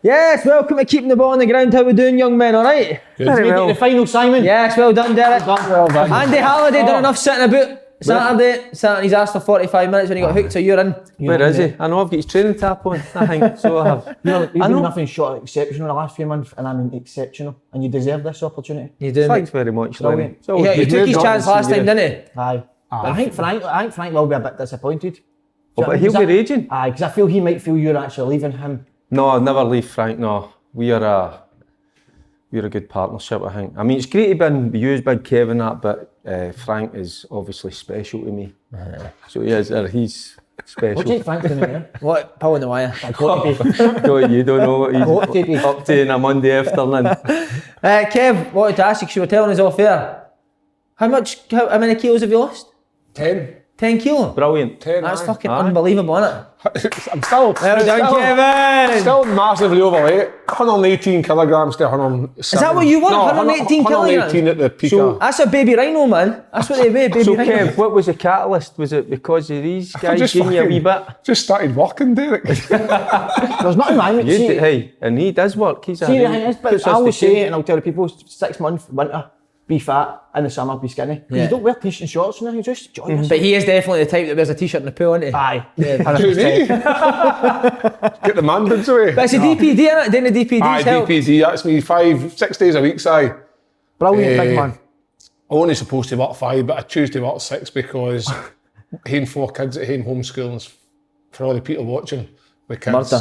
Yes, welcome to Keeping the Ball on the Ground. How we doing, young men, alright? Good. Very well. The final, Simon. Yes, well done, Derek. Well done. Andy Halliday done enough sitting about Saturday. He's asked for 45 minutes when he got hooked, so you're in. Where is he? I know I've got his training tap on, I think, so I have. You've been nothing short of exceptional the last few months, and I mean exceptional, and you deserve this opportunity. You do. Thanks very much, Lenny. He took his chance last time, didn't he? Aye. But I think Frank will be a bit disappointed. But he'll be raging. Aye, because I feel he might feel you're actually leaving him. No, I'll never leave Frank, no. We're a good partnership, I think. I mean, it's great to be used by Kevin, but Frank is obviously special to me. So he's special. What do you think Frank's doing there? What? Pulling the wire. You don't know what he's up to on a Monday afternoon. Kev, wanted to ask you, because you were telling us off air. How many kilos have you lost? 10. 10 kilos? Brilliant. 10, That's fucking unbelievable, isn't it? I'm still... Well done, Kevin! Still massively overweight. 118 kilograms to 107. Is that what you want? 118 kilograms? 118 at the peak. So, that's a baby rhino, man. That's what they weigh, baby so, rhino. Kev, what was the catalyst? Was it because of these guys giving you a wee bit? Just started working, Derek. There's nothing wrong with it. Hey, and he does work. He's see, the thing is, but I always say it, and I'll tell the people, 6 months, winter, be fat, in the summer, be skinny. You don't wear t-shirts and shorts now, you just enjoy yourself. But he is definitely the type that wears a t-shirt in the pool, isn't he? Aye. Get the man boobs away. But it's a DPD, isn't it? Didn't the DPDs Aye, help? DPD, that's me 5-6 days a week, Brilliant, big man. I'm only supposed to work 5, but I choose to work 6 because having 4 kids at home homeschooling for all the people watching with kids.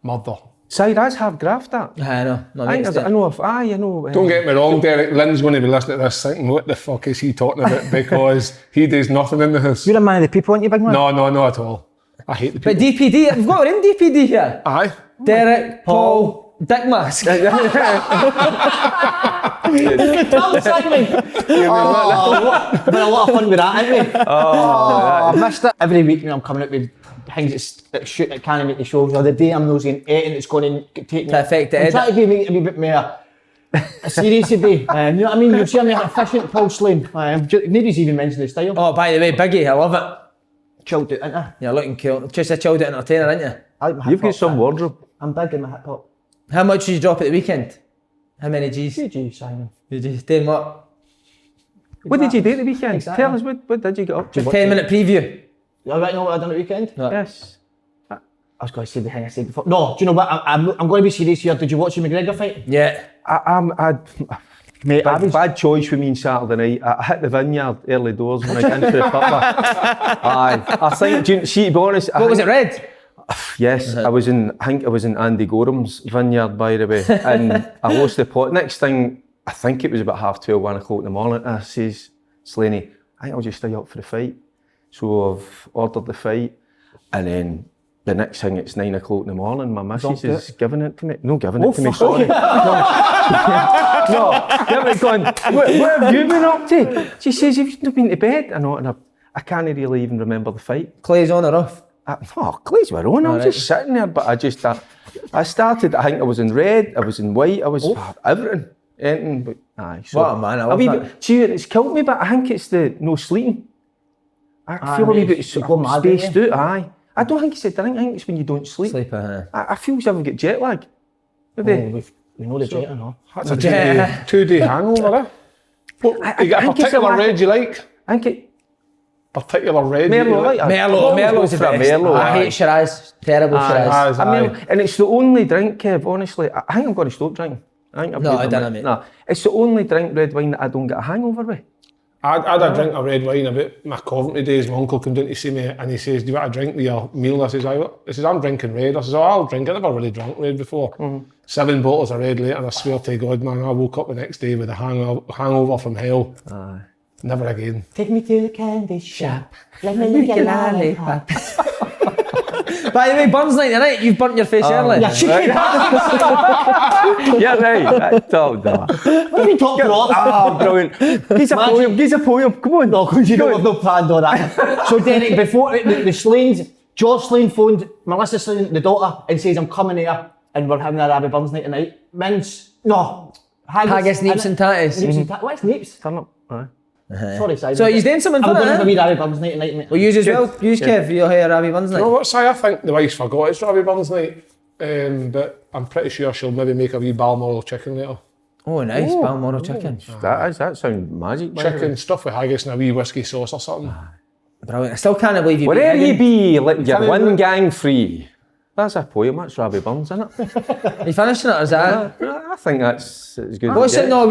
Murder. See, that's hard graft, that. I know. I know. Don't get me wrong, Derek. Lynn's going to be listening to this thinking, what the fuck is he talking about? Because he does nothing in the house. You're a man of the people, aren't you, big man? No, not at all. I hate the people. But DPD, we've got our own DPD here. Aye. Derek, Paul, Dick Mask. Simon! Been a lot of fun with that, haven't we? I missed it. Every week when I'm coming out with things that shoot that can't make the shows, or the day I'm losing editing it's going to take me to affect the edit. I'm trying to be a wee bit more serious today. You know what I mean? You'll see I'm efficient, Paul Slane. Nobody's even mentioned the style. Oh, by the way, Biggie, I love it. Chilled out, ain't I? You're looking cool. Just a chilled out entertainer, aren't you? I like my You've got hip-hop, some wardrobe. I'm big in my hip hop. How much did you drop at the weekend? How many G's? 2 G's, Simon. Doing what? What did you do at the weekend? Exactly. Tell us, what did you get up to? 10-minute preview. You alright know what I done at the weekend? No. Yes. I was going to say the thing I said before. No, do you know what? I'm going to be serious here. Did you watch the McGregor fight? Yeah. Mate, bad choice for me on Saturday night. I hit the vineyard early doors when I got into the pub. Aye. I think, to be honest... What was it, red? Yes, I think I was in Andy Goram's vineyard, by the way, and I lost the pot. Next thing, I think it was about 12:30, 1 o'clock in the morning, I says, Slaney, I think I'll just stay up for the fight. So I've ordered the fight, and then the next thing, it's 9 o'clock in the morning, my missus is giving it to me. No, giving it to me, sorry. No, giving it going, what have you been up to? She says, have you not been to bed? I know, and I can't really even remember the fight. Clay's on or off? Clays were on, I was just sitting there, but I started, I think I was in red, I was in white, I was everything, anything, but aye. So, what a man, I love that. See, it's killed me, but I think it's the no sleeping. I feel a wee bit spaced out, aye. I don't think it's a drink, I think it's when you don't sleep. I feel as if I've got jet lag. We know the jet, I know. That's a 2-day hangover, eh? You got a particular red you like? I think it... Particular red. Merlot's the best. Merlot. I hate Shiraz. Terrible Shiraz. And it's the only drink, Kev, honestly, I think I'm going to stop drinking. I don't, mate. No, it's the only drink, red wine, that I don't get a hangover with. I had a drink of red wine about my Coventry days. My uncle came down to see me and he says, do you want a drink with your meal? I says, I'm drinking red. I says, I'll drink it. I've never really drunk red before. 7 bottles of red later, and I swear to God, man, I woke up the next day with a hangover from hell. Never again. Take me to the candy shop. Let me lick your lollipop. By the way, Burns night tonight, you've burnt your face early. Yeah, right. Talk that. What are you talking about? Brilliant. Give a poem. Come on. No, because you don't have no planned on that. So Derek, before the Slanes, George Slane phoned Melissa Slane, the daughter, and says, I'm coming here and we're having a Rabbi Burns night tonight. Haggis, Neeps and Tatties. What's Neeps? Turn up. Aye. Sorry, Simon. So he's doing something fun, I'm going to have a wee Rabbi Burns night, mate. Well, use as well. Use Kev, you'll hear Rabbi Burns night. You know what, Si? I think the wife's forgot it's Rabbi Burns night. but I'm pretty sure she'll maybe make a wee Balmoral chicken later. Oh, nice, Balmoral chicken. That sounds magic. by the way. Chicken stuffed with haggis and a wee whiskey sauce or something. Brilliant. I still can't believe you Wherever beat you Higgins. be, let your Can't one even- gang free. That's a poem, that's Robbie Burns, isn't it? Are you finishing it or is that? I think that's as good What's as it? No,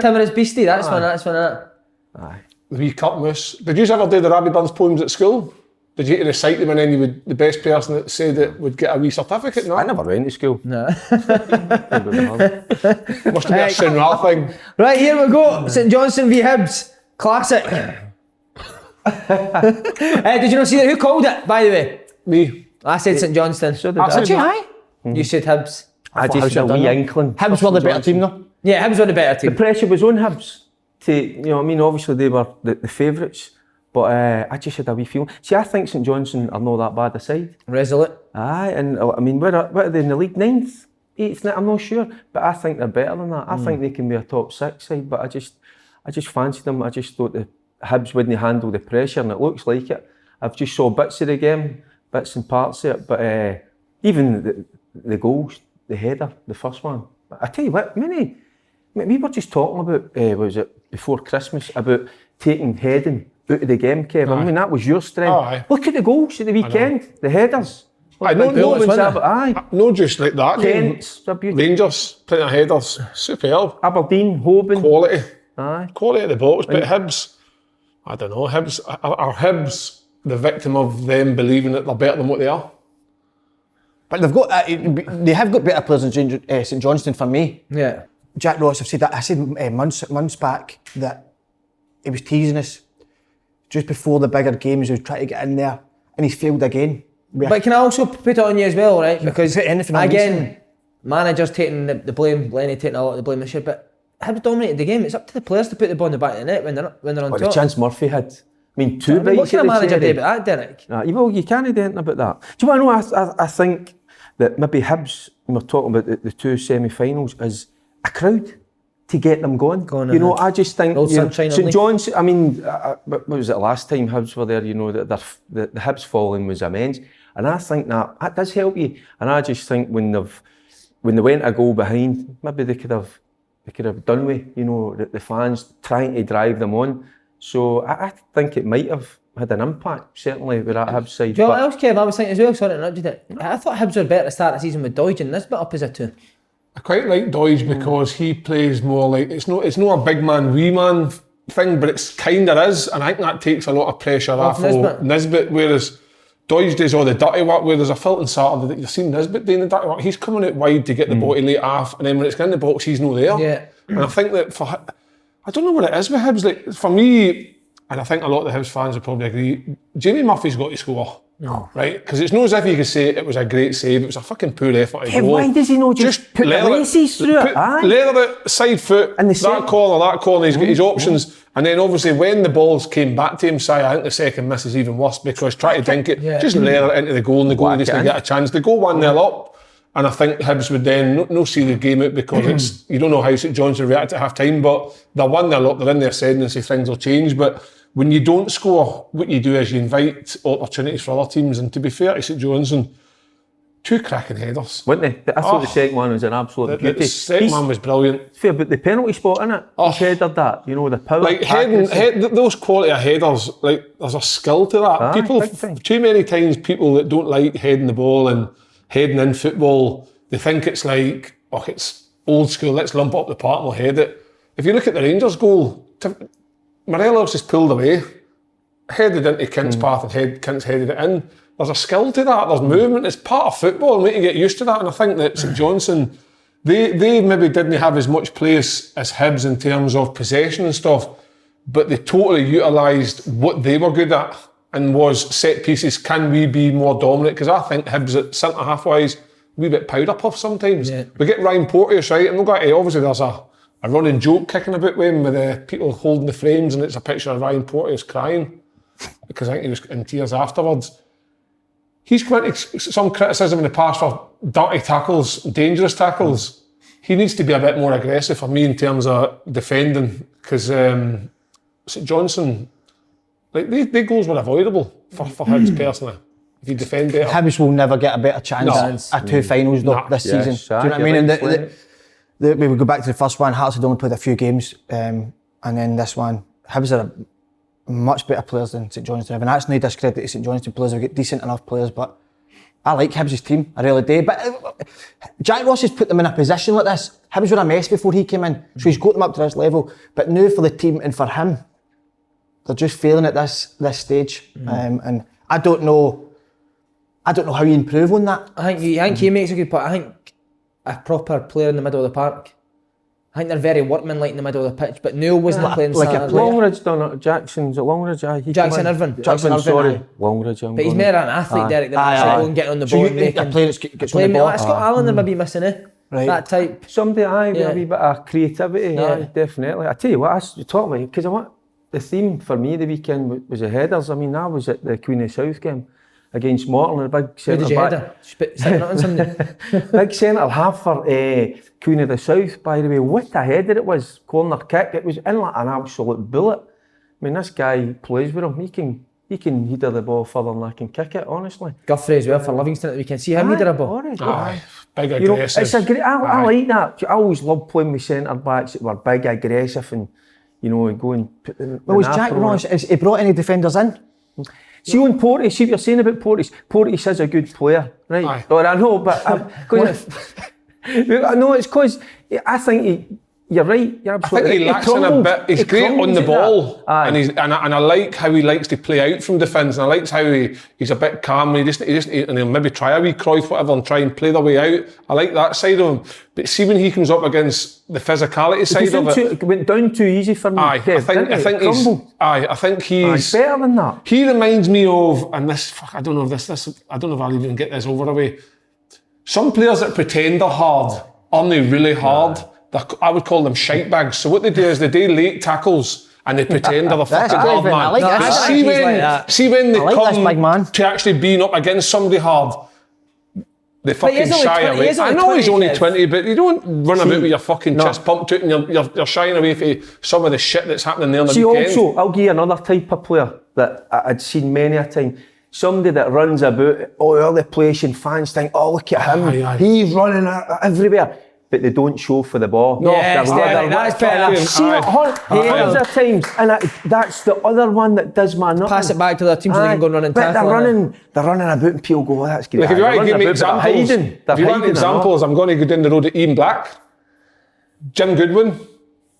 Timorous Beastie. That's Aye. one. That's one. That. Aye. The wee cup moose. Did you ever do the Robbie Burns poems at school? Did you get to recite them and then you would, the best person that said it would get a wee certificate? No? I never went to school. No. Must have been a Sinral thing. Right, here we go. St Johnstone v Hibs. Classic. Did you not see that? Who called it, by the way? Me. I said St Johnstone. So did I I. said aye. You said Hibs. I thought just Hibs had a had done wee that. inkling. Hibs were the better team though. Yeah, Hibs were the better The team. pressure was on Hibs to, you know what I mean, obviously they were the favourites, but I just had a wee feeling. See, I think St Johnstone are not that bad a side. Resolute. Aye, and I mean, what are they in the league? 9th? 8th? I'm not sure, but I think they're better than that. I think they can be a top 6 side, but I just fancied them. I just thought the Hibs wouldn't handle the pressure, and it looks like it. I've just saw bits of the game, bits and parts of it, but even the goals, the header, the first one. I tell you what, we were just talking about, was it before Christmas, about taking heading out of the game, Kev. I mean, that was your strength. Oh, aye. Look at the goals at the weekend, the headers. Aye, no bullets, one's wasn't it? Aye. no just like that. Kent's, they're beautiful. Rangers, plenty of headers, superb. Aberdeen, Hoban. Quality. Aye. Quality of the balls, but Hibs, I don't know, Hibs, are Hibs the victim of them believing that they're better than what they are? But they have got better players than St Johnstone for me. Yeah. Jack Ross, I've said that. I said months back that he was teasing us just before the bigger games. He was trying to get in there, and he's failed again. But can I also put it on you as well, right? Because put anything on again, me, managers taking the blame, Lenny taking a lot of the blame and shit. But Hibs dominated the game. It's up to the players to put the ball in the back of the net when they're on What the top. chance Murphy had. I mean, two What bites can a at the manager do cherry. about that, Derek? Well, you can't do anything about that. Do you want to know, I think that maybe Hibs, when we're talking about the two semi-finals, is a crowd to get them going. Going You know, ahead. I just think Old Sunshine St League. John's, I mean, what was it last time Hibs were there, you know, that the Hibs following was immense. And I think that does help you. And I just think when they went a goal behind, maybe they could have done with, you know, the fans trying to drive them on. So I think it might have had an impact, certainly, with that Hibs side. Do you know what But else, Kev? I was thinking as well, sorry to interrupt you there. I thought Hibs were better to start the season with Doidge and Nisbet up as a 2. I quite like Doidge because he plays more like, it's not a big man, wee man thing, but it's kind of is, and I think that takes a lot of pressure off Nisbet, whereas Doidge does all the dirty work, where there's a Filton Saturday that you've seen Nisbet doing the dirty work. He's coming out wide to get the ball to lay it off, and then when it's in the box, he's not there. Yeah. And I think that I don't know what it is with Hibs, like, for me, and I think a lot of the Hibs fans would probably agree, Jamie Murphy's got to score. No. Right? Because it's not as if you could say it was a great save, it was a fucking poor effort to Kev, go. why does he not just put the leather laces through it? Aye. Leather it, side foot, And the that second- corner, he's got his options. And then obviously when the balls came back to him, I think the second miss is even worse because try to dink it, just leather it into the goal and the goalie doesn't get a chance. They go 1-0 up. And I think Hibs would then no see the game out because it's, you don't know how St Johnstone react at half time, but they're 1-0 up, they're in their ascendancy, things will change. But when you don't score, what you do is you invite opportunities for other teams. And to be fair to St Johnstone, 2 cracking headers. Wouldn't they? I thought the second one was an absolute beauty. The second one was brilliant. Fair, but the penalty spot, innit? He's headed that, you know, the power. Like those quality of headers, like there's a skill to that. Aye, People, big time. too many times, people that don't like heading the ball and heading in football, they think it's like, it's old school, let's lump up the park and we'll head it. If you look at the Rangers goal, Morelos has pulled away, headed into Kint's path and Kint's headed it in. There's a skill to that, there's movement, it's part of football, and we need to get used to that. And I think that St Johnstone, they maybe didn't have as much place as Hibs in terms of possession and stuff, but they totally utilised what they were good at and was set pieces. Can we be more dominant? Because I think Hibs at centre-half wise, a wee bit powder puff sometimes. Yeah. We get Ryan Porteous right, and we've got to, obviously there's a running joke kicking about with him with the people holding the frames, and it's a picture of Ryan Porteous crying because I think he was in tears afterwards. He's come into some criticism in the past for dirty tackles, dangerous tackles. He needs to be a bit more aggressive for me in terms of defending, because St Johnstone, like they goals were avoidable for Hibs personally. if you defend better. Hibs will never get a better chance at 2 finals though this season. Do you know what I mean? And we would go back to the first one. Hearts had only played a few games, and then this one, Hibs are much better players than St Johnstone. And that's no discredit to St Johnstone players. They've got decent enough players, but I like Hibs' team. I really do. But Jack Ross has put them in a position like this. Hibs were a mess before he came in, so he's got them up to this level. But now for the team and for him, they're just failing at this stage, and I don't know how you improve on that. I think he makes a good point. I think a proper player in the middle of the park. I think they're very workmanlike in the middle of the pitch, but Neil wasn't playing like Saturday. Longridge done it. Jackson's at Longridge. Jackson Irvine. Sorry, Longridge. But he's more an athlete, Derek, than actually going getting on the ball and making. A player that gets on the ball. Scott Allen, there may be missing it. Right. That type. Somebody, with a wee bit of creativity. Yeah. Definitely. I tell you what, you talk about it because the theme for me the weekend was the headers. I mean, I was at the Queen of the South game against Morton, a big centre back. Sitting on something. Big centre half for Queen of the South, by the way. What a header it was, corner kick. It was in like an absolute bullet. I mean, this guy plays with him. He can header the ball further than I can kick it, honestly. Guthrie as well for Livingston at the weekend. See him header a ball. Big aggressive. It's a great. I like that. I always loved playing with centre backs that were big, aggressive, and go and put the. Well, was Jack Ross? Has he brought any defenders in? See on Porteous, see what you're saying about Porteous. Porteous is a good player, right? Aye. Or I know, but no, it's because I think you're right. You're absolutely I think he right. lacks in a bit. He's great on the ball, and I like how he likes to play out from defence, and I like how he's a bit calm. And he'll maybe try a wee Cruyff, whatever, and try and play their way out. I like that side of him. But see when he comes up against the physicality side of it, it went down too easy for me. I think he's better than that. He reminds me of, and this I don't know if I'll even get this over the way. Some players that pretend they're hard aren't they really hard? I would call them shite bags. So what they do is they do late tackles and they pretend they're the fucking hard man. See when they come to actually being up against somebody hard, they fucking shy away. I know he's only 20, but you don't run about with your fucking chest pumped out and you're shying away from some of the shit that's happening there on the weekend. Also, I'll give you another type of player that I'd seen many a time. Somebody that runs about all the place and fans think, oh, look at him, he's running everywhere. But they don't show for the ball. Yes, that's better. I've seen it hundreds of times, and that's the other one that does my nothing. Pass it back to their team so they can go and run and tackle. They're running about and people go, oh, that's great. Like if you want to give me examples, I'm going to go down the road to Ian Black, Jim Goodwin,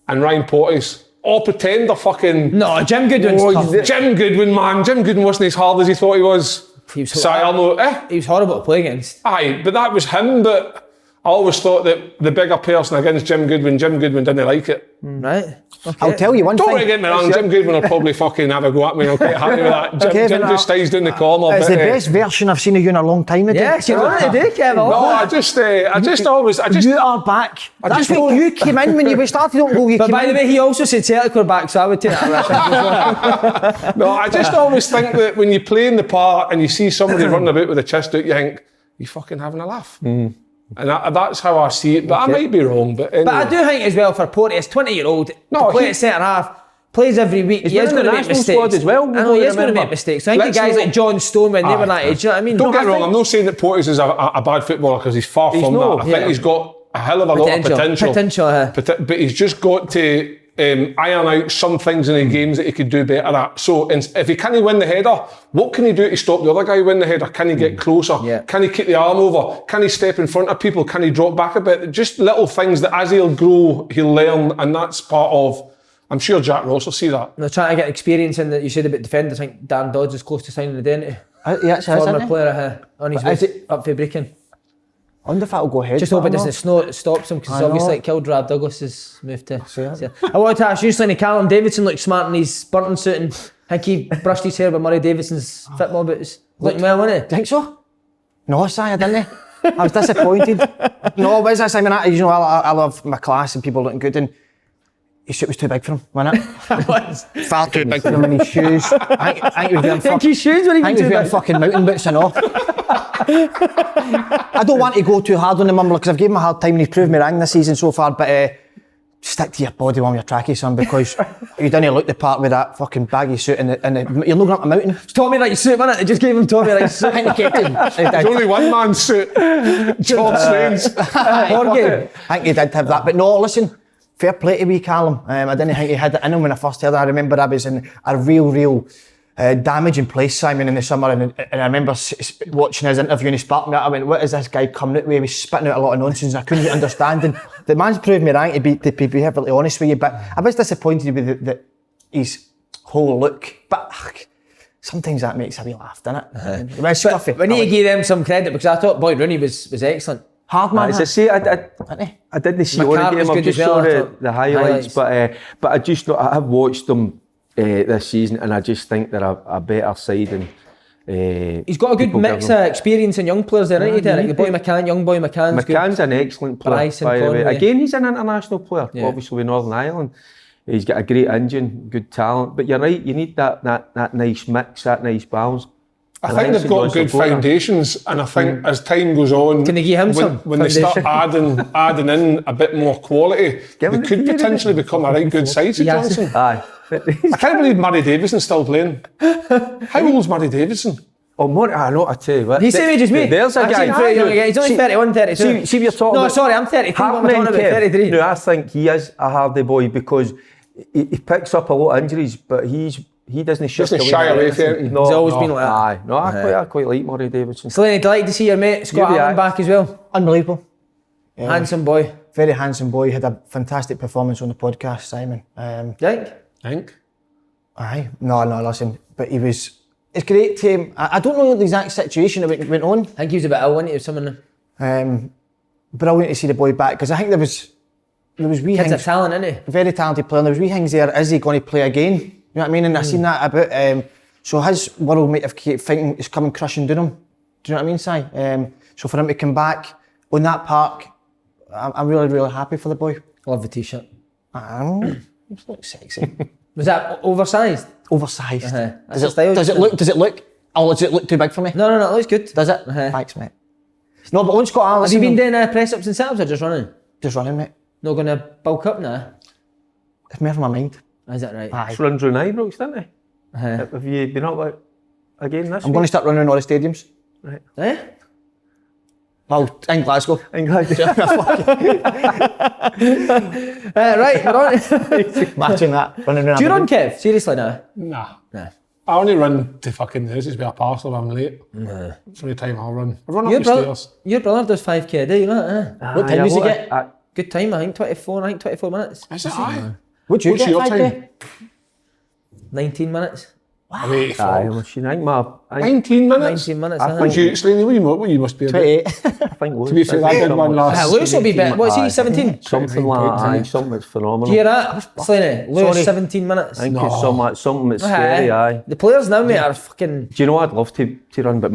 and Ryan Porteous. All pretend they're fucking... No, Jim Goodwin's tough. Jim Goodwin, man. Jim Goodwin wasn't as hard as he thought he was. He was horrible to play against. Aye, but that was him, but... I always thought that the bigger person against Jim Goodwin didn't like it. Right. Okay. I'll tell you one thing. Don't get me wrong, Jim Goodwin will probably fucking have a go at me. I'm quite happy with that. Jim just stays down the corner. It's the best version I've seen of you in a long time. Yes, you want to do, Kevin. No, I just You are back. That's what you came in when you started on goal. But by the way, he also said Celtic were back, so I would take that risk. No, I just always think that when you play in the part and you see somebody running about with a chest out, you think, you fucking having a laugh. And that's how I see it, but I might be wrong. But anyway. But I do think as well for Porteous, 20-year-old, to play at centre half, plays every week. He is going to make mistakes. As well, I know he is going to make mistakes. I think the guys like Johnstone when they were that age, you know what I mean? Don't get me wrong, I'm not saying that Porteous is a bad footballer because he's far from that. I think he's got a hell of a lot of potential. But he's just got to iron out some things in the games that he could do better at. So if he can't win the header, what can he do to stop the other guy winning the header? Can he get closer? Yeah. Can he kick the arm over? Can he step in front of people? Can he drop back a bit? Just little things that as he'll grow, he'll learn, and that's part of... I'm sure Jack Ross will see that. They're trying to get experience in that you said about defenders. I think Dan Dodds is close to signing identity. Former player on his way up for Brecon. I wonder if that'll go ahead. Just hope it doesn't stop him because obviously it killed Rab Douglas's move to. I wanted to ask you, Slaney, Callum Davidson looked smart in his Burton suit and I think he brushed his hair with Murray Davidson's football boots. Looking well, wasn't he? Think so? No, I didn't. I was disappointed. No, what is this? I mean, I love my class and people looking good, and his suit was too big for him, wasn't it? It was. Far too big for him in his shoes. I think his shoes were even too big. Fucking mountain boots and all. I don't want to go too hard on him because I've given him a hard time and he's proved me wrong this season so far, but stick to your body while you're trackie, son, because you didn't look the part with that fucking baggy suit and you're looking up a mountain. It's Tommy Wright suit, wasn't it? They just gave him Tommy Wright suit. There's only one man's suit. Johnstone's. I think he did have that. But no, listen, fair play to wee Callum. I didn't think he had it in him when I first heard it. I remember I was in a real damaging place, Simon, in the summer, and I remember watching his interview and he sparked me out. I went, what is this guy coming out with? He was spitting out a lot of nonsense and I couldn't understand. And the man's proved me right, to be perfectly honest with you, but I was disappointed with his whole look. But sometimes that makes a wee laugh, doesn't it? It was scruffy. We need to give them some credit because I thought Boy Rooney was excellent. Hard man. As I say, I didn't see all the game. I just saw the highlights, but I have watched them this season, and I just think they're a better side. And he's got a good mix of experience and young players there, isn't he, Derek? The boy McCann, young boy McCann's good. McCann's an excellent player, Bryson, by the way. Conway. Again, he's an international player, obviously with Northern Ireland. He's got a great engine, good talent. But you're right, you need that nice mix, that nice balance. I think they've got good foundations, and I think as time goes on, can they give him some when they start adding in a bit more quality, they could potentially become a right good side to Johnson. Aye. I can't believe Murray Davidson's still playing. How old's Murray Davidson? Oh, I know, I tell you what. He's the same age as me. There's a guy. He's only 31, 32. See, you're talking No, sorry, I'm 33. I'm talking about 33. No, I think he is a hardy boy because he picks up a lot of injuries, but he doesn't shy away from it. No, he's always been like that. Aye, no, I quite like Murray Davidson. Slaney, delighted to see your mate Scott Allen back as well. Unbelievable. Yeah. Handsome boy. Very handsome boy. Had a fantastic performance on the podcast, Simon. Think? Aye. No, listen. But he was... It's great to... I don't know the exact situation that went on. I think he was a bit ill, wasn't he, or something? Brilliant to see the boy back, because I think there was wee Kid's things... a talent, isn't he? Very talented player. And there was wee things there. Is he going to play again? You know what I mean? And I've seen that about... so his world might have thinking is coming crushing down him. Do you know what I mean, Si? So for him to come back on that park, I'm really, really happy for the boy. Love the t-shirt. It looks sexy. Was that oversized? Oversized. That's the style. Does it look? Oh, does it look too big for me? No, it looks good. Does it? Thanks, mate. No, but on Scott Allen... Have you been doing press-ups and sit-ups or just running? Just running, mate. Not going to bulk up now? It's more for my mind. Is that right? Just run through Ibrox, didn't he? Have you been up again this week? I'm going to start running all the stadiums. Right. Well, in Glasgow. Right, we're on. Matching that. Running around. Do you run, Kev? Seriously now? Nah. I only run to fucking houses with a parcel if I'm late. It's the only time I'll run. I run up the stairs. Your brother does 5k a day, you know that? What time does he get? Good time, I think 24 minutes. Is it? Aye. What's your time? 19 minutes. Wow. 19 minutes? 19 minutes, Would you, Slaney, what you must be 28. I think Lewis. To be fair, I did one last. Lewis will be better. What is he, 17? Something like that, something that's phenomenal. Do you hear that, Slaney? Lewis, 17 minutes. I think it's something that's scary, aye. The players now, mate, are fucking... Do you know, I'd love to run, but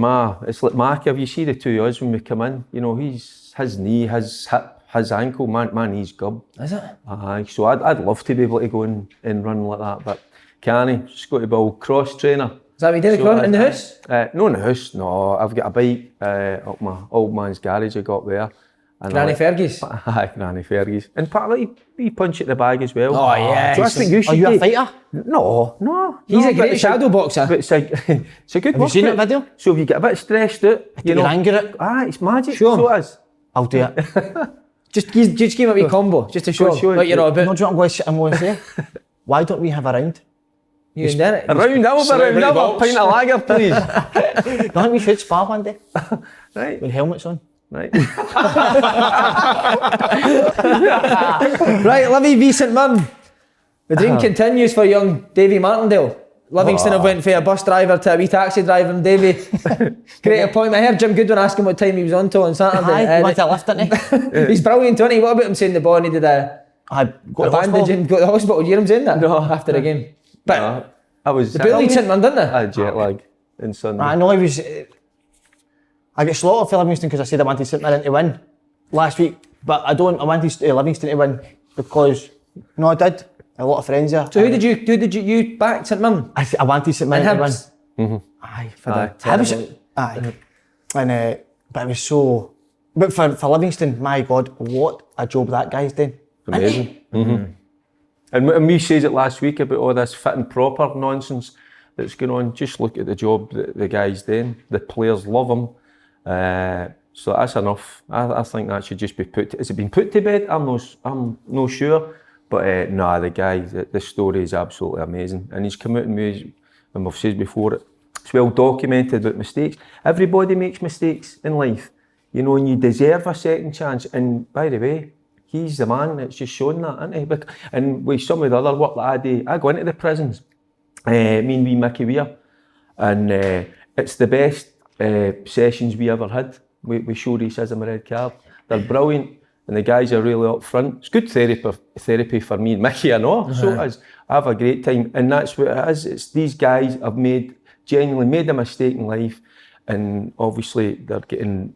it's like Marky, if you see the two of us when we come in, you know, his knee, his hip, his ankle, my knee's gub. Is it? Aye, so I'd love to be able to go and run like that, but can he? Just got to build cross trainer. Is that what you did, in the house? No, in the house, no. I've got a bike up my old man's garage I got there. And Granny Fergie's? Aye, Granny Fergie's. And partly, we punch at the bag as well. Oh, yeah. So that's what you should do. Are you a fighter? No. He's a great shadow boxer. But it's a good workout. Have you seen that video? So if you get a bit stressed out, you know, anger it. It's magic. Show him. So it is. I'll do it. Just give him a wee combo, just to show him what you're all about. No, do you know what I'm going to say? Why don't we have a round? You and Derek? A round, a pint of lager, please. I think we should spar one day. Right. With helmets on. Right. Right, Livi v St Mirren. The dream continues for young Davy Martindale. Livingston have went from a bus driver to a wee taxi driver, and Davy, great appointment. I heard Jim Goodwin ask him what time he was on to on Saturday. He went to a lift, didn't he? He's brilliant, wasn't he? What about him saying the boy needed a bandage and go to the hospital? Did you hear him saying that? No. After the game. But I was the bullied St Mirren, didn't they? I had jet lag in Sunday. I know I get slaughtered for Livingston because I said I wanted St Mirren to win last week, but I wanted Livingston to win because, no, I did. A lot of friends there. So who did you back St Mirren? I wanted St Mirren to win. Mm-hmm. Aye, for the Hibs. Aye. And but it was so. But for Livingston, my God, what a job that guy's doing. amazing. And we says it last week about all this fit and proper nonsense that's going on. Just look at the job that the guy's doing. The players love him. So that's enough. I think that should just be put. Has it been put to bed? I'm no sure. But the guy, the story is absolutely amazing. And he's come out and made, and we've said before, it's well documented about mistakes. Everybody makes mistakes in life, you know, and you deserve a second chance. And by the way, he's the man that's just shown that, isn't he? And with some of the other work that I do, I go into the prisons, me and wee Mickey Weir, and it's the best sessions we ever had. We show racism a red card. They're brilliant, and the guys are really up front. It's good therapy for me and Mickey, I know. So it is. I have a great time, and that's what it is. It's these guys have genuinely made a mistake in life, and obviously they're getting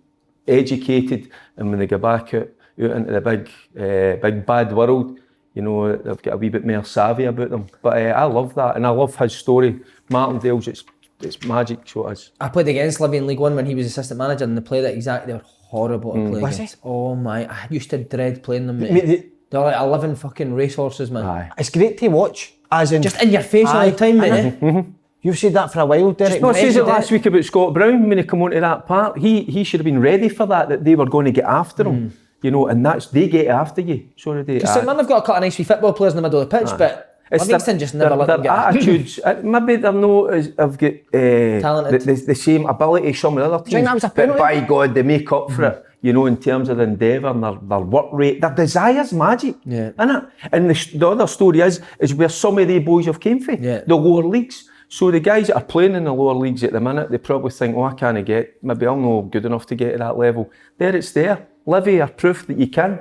educated, and when they go back out into the big bad world, you know, they've got a wee bit more savvy about them. But I love that, and I love his story. Martindale's, it's magic, so it is. I played against Livi in League One when he was assistant manager, and they played it exactly. They were horrible to play against. Oh my, I used to dread playing them, mate. They're like 11 fucking racehorses, man. Aye. It's great to watch, as in... Just in your face all the time, mate. You've said that for a while, Derek. Just says it last week about Scott Brown when he come onto that part. He should have been ready for that they were going to get after him. You know, and they get after you. So do they. Because man, they've got a couple of nice wee football players in the middle of the pitch, but Livingston just never let them get attitudes. Maybe they're not have got talented. The same ability as some of the other teams. But by God, they make up for it. You know, in terms of the endeavour and their work rate, their desire's magic, isn't it? And the other story is where some of the boys have came from, the lower leagues. So the guys that are playing in the lower leagues at the minute, they probably think, I can't get, maybe I'm not good enough to get to that level. It's there. Livi are proof that you can.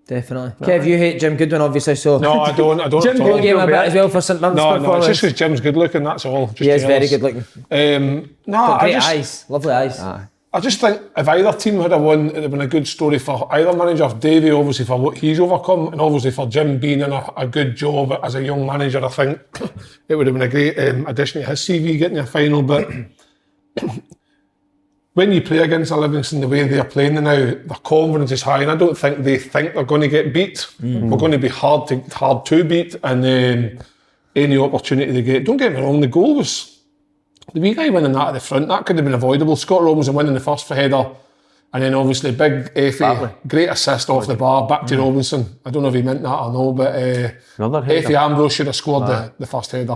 Definitely. Kev, you hate Jim Goodwin, obviously, so... No, I don't. Jim Goodwin gave him a bit as well for St Mirren's performance. No, it's just because Jim's good looking, that's all. He is very good looking. Great eyes, lovely eyes. I just think if either team had won, it would have been a good story for either manager. Davey, obviously, for what he's overcome, and obviously for Jim being in a good job as a young manager. I think it would have been a great addition to his CV getting a final. But when you play against a Livingston the way they're playing now, their confidence is high, and I don't think they think they're going to get beat. We're going to be hard to beat, and any opportunity they get. Don't get me wrong, the goal was... The wee guy winning that at the front, that could have been avoidable. Scott Robinson winning the first for header, and then obviously big Effie, great assist off the bar, back to Robinson. I don't know if he meant that or no, but Effie Ambrose should have scored the first header.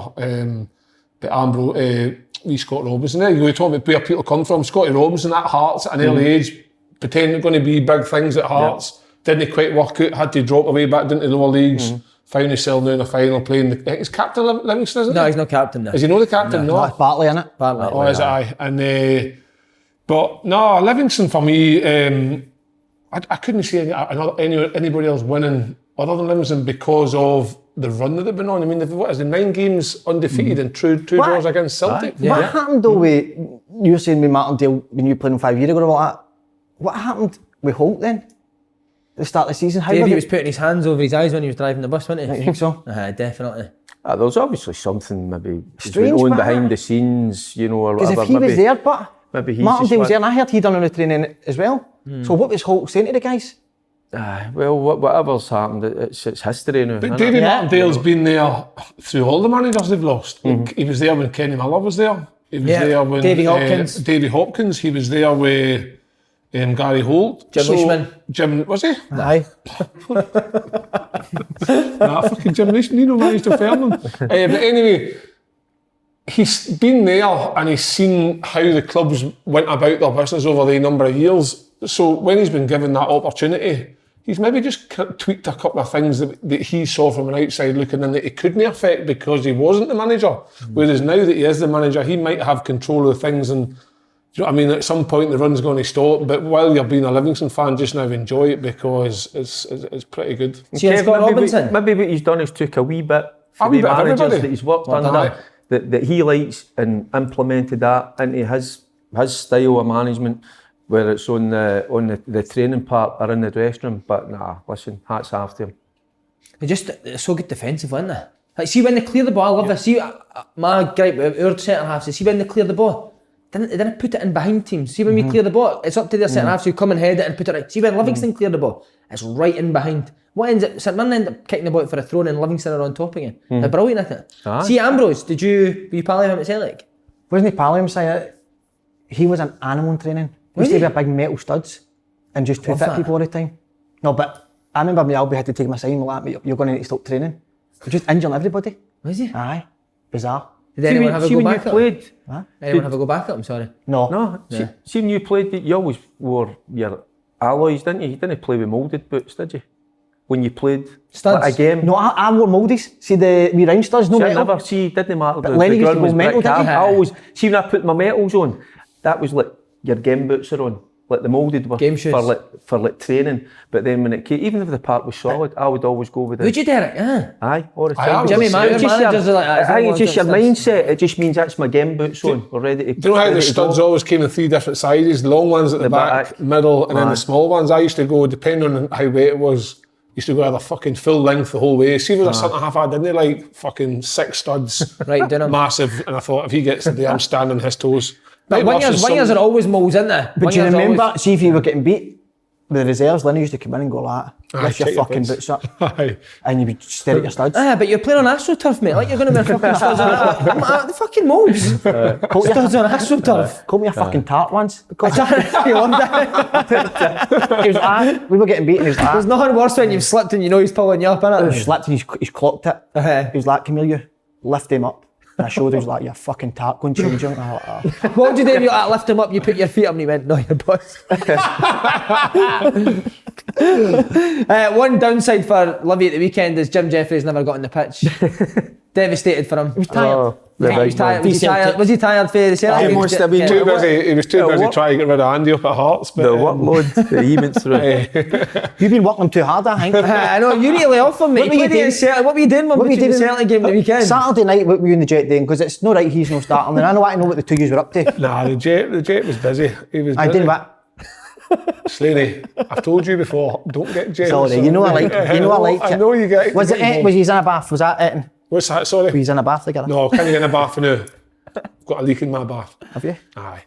But Ambrose, wee Scott Robinson. There you go, you're talking about where people come from. Scotty Robinson at Hearts at an early age, pretending going to be big things at Hearts, didn't quite work out, had to drop away back into the lower leagues. Found himself now in the final playing. I think he's captain Livingston, isn't he? No, he's not captain now. Is he not the captain? No. It's Bartley, isn't it? Bartley. Oh, is it? Aye. And but no, Livingston for me, I couldn't see anybody else winning other than Livingston because of the run that they've been on. I mean, what is the 9 games undefeated and two draws against Celtic? What happened though with you were saying with Martindale when you played him 5 years ago about that? What happened with Holt then? The start of the season. Davey was putting his hands over his eyes when he was driving the bus, wasn't he? I think so. Definitely. There's obviously something maybe strange on behind the scenes, you know, or whatever. Because if he was there, but maybe he's Martindale was there, and I heard he'd done all the training as well. So what was Holt saying to the guys? Well, whatever's happened, it's history now. But Davey Martindale's been there through all the managers they've lost. Like, he was there when Kenny Miller was there. He was there when Davy Hopkins. He was there with Gary Holt. Jim Leishman. Jim, was he? Aye. Fucking Jim Leishman, managed to fail them. But anyway, he's been there and he's seen how the clubs went about their business over the number of years. So when he's been given that opportunity, he's maybe just tweaked a couple of things that he saw from an outside looking in that he couldn't affect because he wasn't the manager. Whereas now that he is the manager, he might have control of things, and you know what I mean, at some point the run's going to stop. But while you're being a Livingston fan, just now enjoy it because it's pretty good. Maybe what he's done is took a wee bit from the managers that he's worked under that he likes and implemented that into his style of management, whether it's on the training part or in the dressing room. But listen, hats off to him. They're so good defensive, aren't they? Like, see when they clear the ball, I love this. See, my gripe with our centre halves is, see when they clear the ball, they didn't put it in behind teams. See when we clear the ball, it's up to their centre halves who come and head it and put it right. See when Livingston clear the ball, it's right in behind. What ends up, St Mirren end up kicking the ball for a throw and Livingston are on top again. They're brilliant at it. See Ambrose, were you pally with him at Celtic? Wasn't he pally with him? He was an animal in training. He used to be a big metal studs and just to fit people all the time. No, but I remember me Albie had to take him aside and like, you're going to need to stop training. He just injuring everybody. Was he? Aye. Bizarre. Did anyone have a go back at him? Huh? Anyone have a go back at him, sorry? No. See when you played, you always wore your alloys, didn't you? You didn't play with moulded boots, did you? When you played studs? Like a game? No, I wore mouldies. See the wee round studs, no metal. It didn't matter. But Lenny used to go metal, didn't he? I always, see when I put my metals on, that was like your game boots are on. Like the moulded were game shoes for training, but then when it came, even if the part was solid, I would always go with it. Would you, Derek? Aye, all the time. Jimmy, managers are like that. I think it's just your mindset. It just means that's my game boots on. We're ready to. Do you know how the studs always came in 3 different sizes? The long ones at the back, middle, and then the small ones. I used to go, depending on how weight it was, used to go either fucking full length the whole way. See, if it was a centre half, I didn't like fucking 6 studs, right, massive. And I thought, if he gets the day, I'm standing on his toes. But wingers are always moles, isn't they? But do you remember, see if you were getting beat with the reserves, Lenny used to come in and go like that, lift your fucking boots up, and you'd be stare at your studs. But you're playing on AstroTurf, mate, like you're going to be fucking studs on that. The fucking moles. Studs on AstroTurf. Called me a fucking tart once. He loved it. He was like, we were getting beaten, he was like, there's nothing worse when you've slipped and you know he's pulling you up, innit? He slipped and he's clocked it. He was like, come here, you lift him up. And I showed him, he was like, you fucking tart, go and change him. What would you do if you like, lift him up, you put your feet up and he went, no, you're boss. One downside for Livi at the weekend is Jim Jeffries never got on the pitch. Devastated for him. He was tired. He was tired. Was he tired for the Celtic? He must have been too busy. He was too busy trying to get rid of Andy up at Hearts. But, the workload that he went through. You've been working him too hard, I think. I know, you need to lay off him, mate. What were you doing when we did the Celtic game the weekend? Saturday night, what were you in the Jet doing? Because it's not right, he's no starting. And I know what the 2 years were up to. Nah, the Jet was busy. He was busy. I didn't what? Slaney, I've told you before, don't get jealous. Sorry, you know I like it. I know you get it. Was he in a bath? Was that it? What's that, sorry? Were you in a bath together? No, can you get in a bath now? I've got a leak in my bath. Have you? Aye.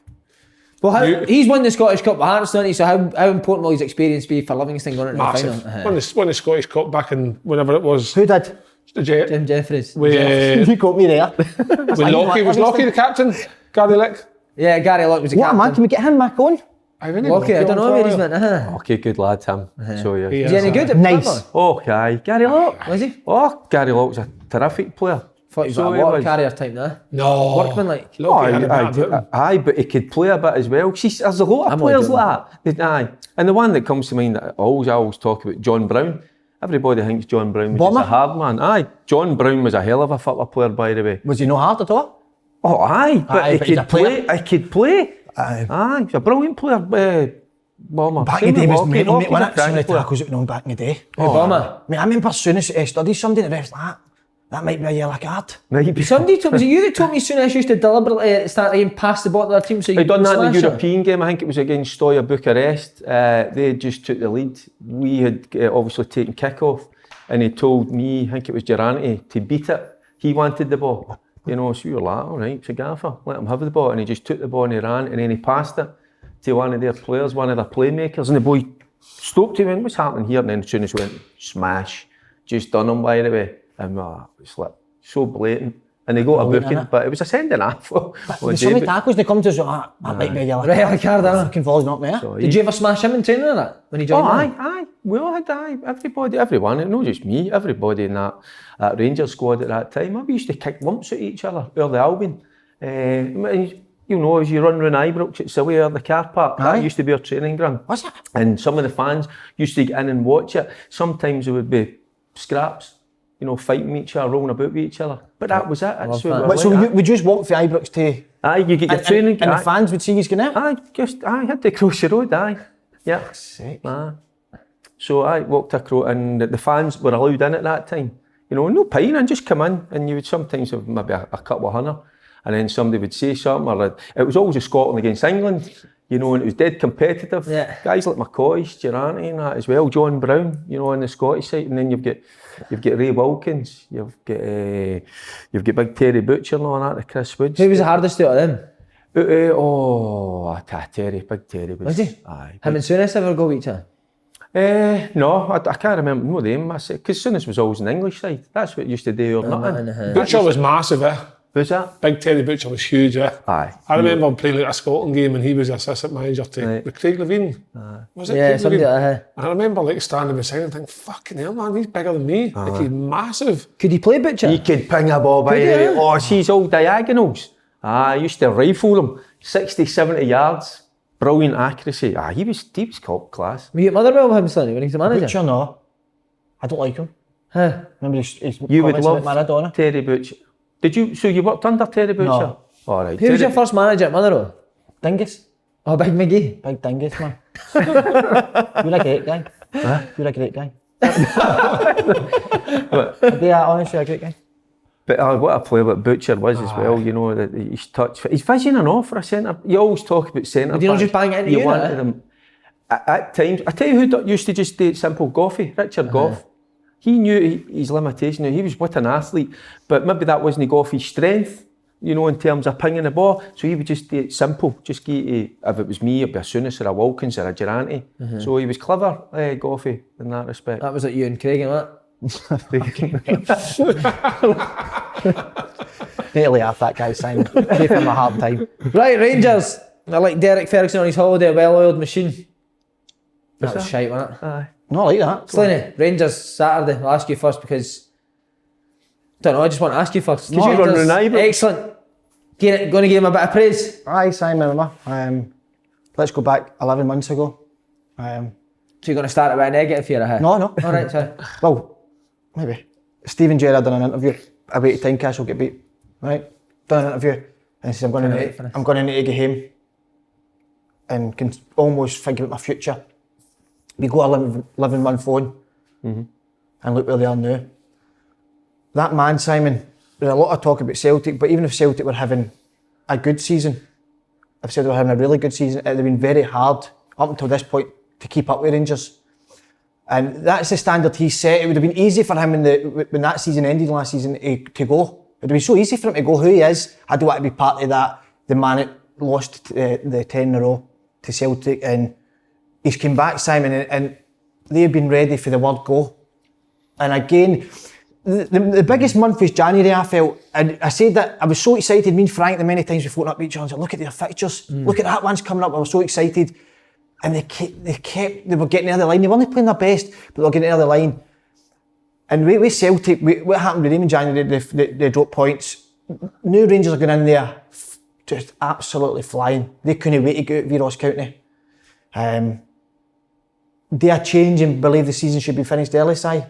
Well, he's won the Scottish Cup with Hearts, hasn't he? So how important will his experience be for Livingston going into the final? Won the Scottish Cup back in whenever it was. Who did? The Jet. Jim Jeffries. You got me there. Was Lockie the captain? Gary Lick? Yeah, Gary Lick was the captain. What man, can we get him back on? Lockie, I don't know where he's went. Okay, good lad, Tim. So yeah. Is he any good at nice. Oh, aye. Gary Lock. Was he? Oh, Gary Lock was a terrific player. Thought he was a water carrier type now. No. Workman like. Aye, but he could play a bit as well. See, there's a lot of players like that. Aye. And the one that comes to mind that I always talk about, John Brown. Everybody thinks John Brown was just a hard man. Aye, John Brown was a hell of a football player, by the way. Was he no hard at all? Oh, aye, but he could play. I could play. Aye, he's a brilliant player. Bomber. Back in the day was mental, mate. When some of the tackles that were on back in the day. Bomber. I mean, I remember as soon as studied somebody, the ref's like, that might be a yellow card. Somebody told me, was it you that told me as soon as I used to deliberately start getting past the bottom of their team? So I'd done that in the European game. I think it was against Stoya Bucharest. They just took the lead. We had obviously taken kick-off, and he told me, I think it was Geranti, to beat it. He wanted the ball. You know, so we were like, all right, it's a gaffer, let him have the ball. And he just took the ball and he ran, and then he passed it to one of their players, one of their playmakers, and the boy stopped him and went, what's happening here? And then as soon as he went, smash, just done him, by the way. And it's like so blatant. And they got a booking, but it was a sending off. But so many tackles, they come to us, that might be a yellow card. Fucking falls not there. Did you ever smash him in training or that, when he joined? Aye. We all had, everyone, not just me, everybody in that Rangers squad at that time. We used to kick lumps at each other, early Albion. You know, as you run around Ibrox, it's away at the car park. That used to be our training ground. What's that? And some of the fans used to get in and watch it. Sometimes it would be scraps, you know, fighting each other, rolling about with each other. But that was it. So would you just walk from Ibrox to... Aye, you get your training. And the fans would see you going out? I had to cross the road, Yeah. So I walked across, and the fans were allowed in at that time. You know, no paying, and just come in, and you would sometimes have maybe a couple of hundred, and then somebody would say something, or it was always a Scotland against England, you know, and it was dead competitive. Yeah. Guys like McCoy, Geranti and that as well, John Brown, you know, on the Scottish side, and then you've got Ray Wilkins, you've got Big Terry Butcher and all that, the Chris Woods. Who was the hardest out of them? Terry, Big Terry. Was he? Aye. Him and Souness ever go with each other? No, I can't remember. No, the aim. Because Souness was always an English side. That's what used to do or nothing. Butcher was massive, Was that? Big Terry Butcher was huge, Aye. I remember playing like a Scotland game and he was the assistant manager to Craig Levine. Was it Craig somebody Levine? like that. And I remember like standing beside him and thinking, fucking hell man, he's bigger than me. Like he's massive. Could he play Butcher? He could ping a ball by the way. Oh, see his old diagonals. I used to rifle them. 60, 70 yards. Brilliant accuracy. He was top class. Were you at Motherwell with him, Sonny, when he was the manager? Butcher, no. I don't like him. Huh. Remember his You would comments love about Maradona? Terry Butcher. Did you? So you worked under Terry Butcher? No. All right. Who was your first manager at Motherwell? Dingus. Oh, Big Miggy. Big dingus, man. You're a great guy. Huh? You're a great guy. Yeah, honestly, a great guy. But what a player that Butcher was as well, you know, that his touch, his vision and all for a centre. You always talk about centre. Did you not just bang it into you? Wanted them at times. I tell you who used to just do it simple, Goffey, Richard Goff. He knew his limitation. He was what an athlete, but maybe that wasn't Goffey's strength, you know, in terms of pinging the ball. So he would just do it simple, just get to, if it was me, it'd be a Souness or a Wilkins or a Durante. So he was clever, Goffey, in that respect. That was like you and Craig and that. Nearly half that guy, Simon. Gave him a hard time. Right, Rangers. I like Derek Ferguson on his holiday, a well-oiled machine. That was shite, wasn't it? Aye. Not like that. Slaney, Rangers Saturday. I'll ask you first because don't know. I just want to ask you first. Because you run Rangers. Excellent. Going to give him a bit of praise. Aye, Simon. Remember. Let's go back 11 months ago. So you're going to start it with a negative here, No. All right, sorry. Well, maybe. Steven Gerrard done an interview away to Tynecastle, get beat. Right? Done an interview and he said, I'm going to need to go home and can almost think about my future. We go 11-month phone and look where they are now. That man, Simon, there's a lot of talk about Celtic, but even if Celtic were having a good season, if Celtic were having a really good season, it would have been very hard up until this point to keep up with Rangers. And that's the standard he set. It would have been easy for him when that season ended last season to go. It would have been so easy for him to go who he is. I don't want to be part of that. The man that lost the 10 in a row to Celtic, and he's come back, Simon, and they've been ready for the word go. And again, the biggest month was January, I felt. And I said that I was so excited, me and Frank, the many times we phoned up each other and said, look at their fixtures, look at that one's coming up, I was so excited. And they were getting the other line. They weren't playing their best, but they were getting the other line. And with Celtic, what happened with them in January, they dropped points. New Rangers are going in there just absolutely flying. They couldn't wait to get out of Ross County. They are changing, believe the season should be finished early, Si.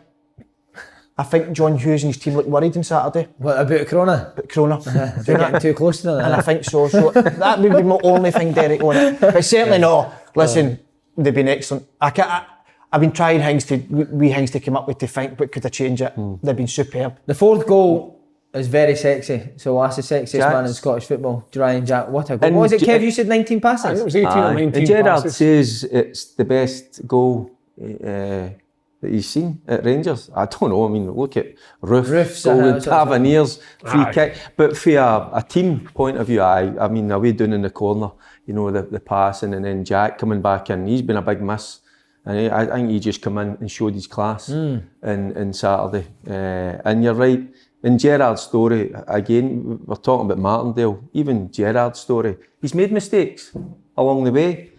I think John Hughes and his team looked worried on Saturday. What about Corona? About Corona. They're getting too close to that. And I think so. So that would be my only thing, Derek, on it. But certainly no. Listen, they've been excellent. I've been trying things to come up with to think what could have changed it. They've been superb. The fourth goal is very sexy. So that's the sexiest man in Scottish football. Ryan Jack, what a goal. And what was it, Kev? You said 19 passes? I think it was 18 or 19 and Gerrard passes. says it's the best goal that he's seen at Rangers. I don't know, I mean, look at Roof's goal and Tavernier's free kick. But for a team point of view, I mean, away down in the corner, you know, the passing, and then Jack coming back in, he's been a big miss. And I think he just come in and showed his class in Saturday. And you're right, in Gerrard's story, again, we're talking about Martindale, even Gerrard's story, he's made mistakes along the way.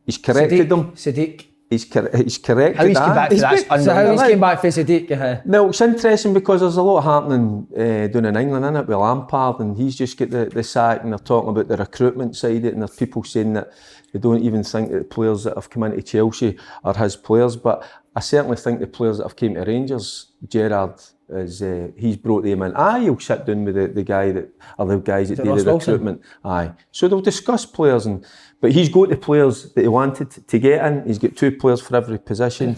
He's corrected them. Sadiq. He's corrected. How he's come back for that? So how he's came back for Sadiq? No, it's interesting because there's a lot happening down in England, innit, with Lampard, and he's just got the sack, and they're talking about the recruitment side of it, and there's people saying that they don't even think that the players that have come into Chelsea are his players, but I certainly think the players that have come to Rangers, Gerrard, he's brought them in. He'll sit down with the guy that, or the guys that do the recruitment. So they'll discuss players, but he's got the players that he wanted to get in. He's got 2 players for every position.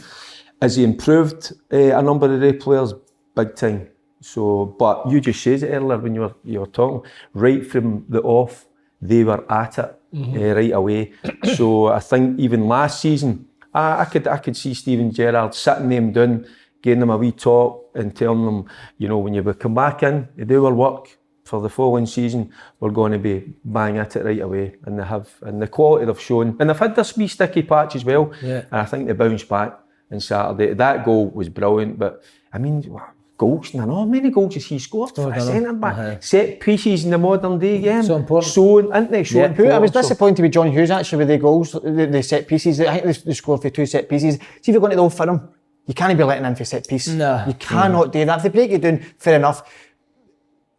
Has he improved a number of their players? Big time. So, but you just said it earlier when you were talking, right from the off, they were at it right away. So I think even last season, I could see Steven Gerrard sitting them down, getting them a wee talk and telling them, you know, when you come back in, you do our work, for the following season, we're going to be bang at it right away, and they have, and the quality they've shown, and they've had this wee sticky patch as well. And I think they bounced back on Saturday. That goal was brilliant, but I mean, goals, I know how many goals has he scored for a centre back? Set pieces in the modern day game. So important. So important. I was disappointed with John Hughes actually with the goals, the set pieces. I think they scored for 2 set pieces. See, if you're going to the Old Firm, you can't be letting in for set piece. No. You cannot do that. If they break you down, fair enough.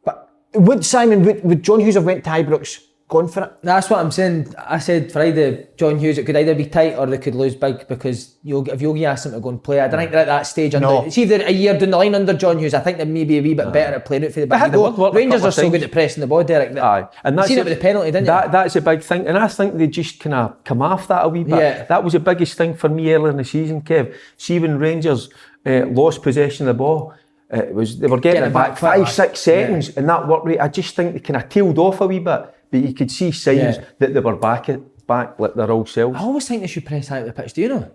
But would John Hughes have went to Ibrox, gone for it? That's what I'm saying. I said Friday, John Hughes, it could either be tight or they could lose big, because if Yogi asked him to go and play, I don't think they're at that stage. It's either a year down the line under John Hughes. I think they're maybe a wee bit better at playing it for the back. Rangers are so good at pressing the ball, Derek. Aye. And that's seen it with the penalty, didn't you? That's a big thing, and I think they just kind of come off that a wee bit. Yeah. That was the biggest thing for me earlier in the season, Kev. See, when Rangers lost possession of the ball, they were getting it back 5-6 seconds, and that work rate, I just think they kind of tailed off a wee bit, but you could see signs that they were back like their old selves. I always think they should press high at the pitch, do you know?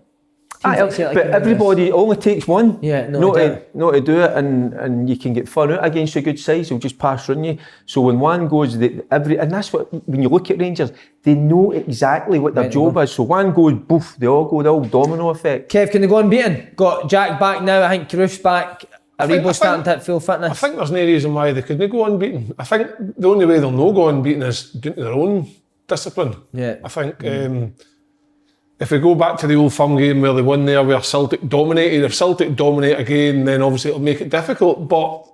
But everybody only takes one. Yeah, not to do it, and you can get fun out against a good side. They'll just pass run you. So when one goes, and that's what, when you look at Rangers, they know exactly what their job is. So one goes, boof, they all go, the old domino effect. Kev, can they go unbeaten? Got Jack back now. I think Roof's back. Aribo's starting to hit full fitness. I think there's no reason why they couldn't go unbeaten. I think the only way they'll not go unbeaten is due to their own discipline. Yeah. I think if we go back to the Old Firm game where they won there, where Celtic dominated, if Celtic dominate again, then obviously it'll make it difficult. But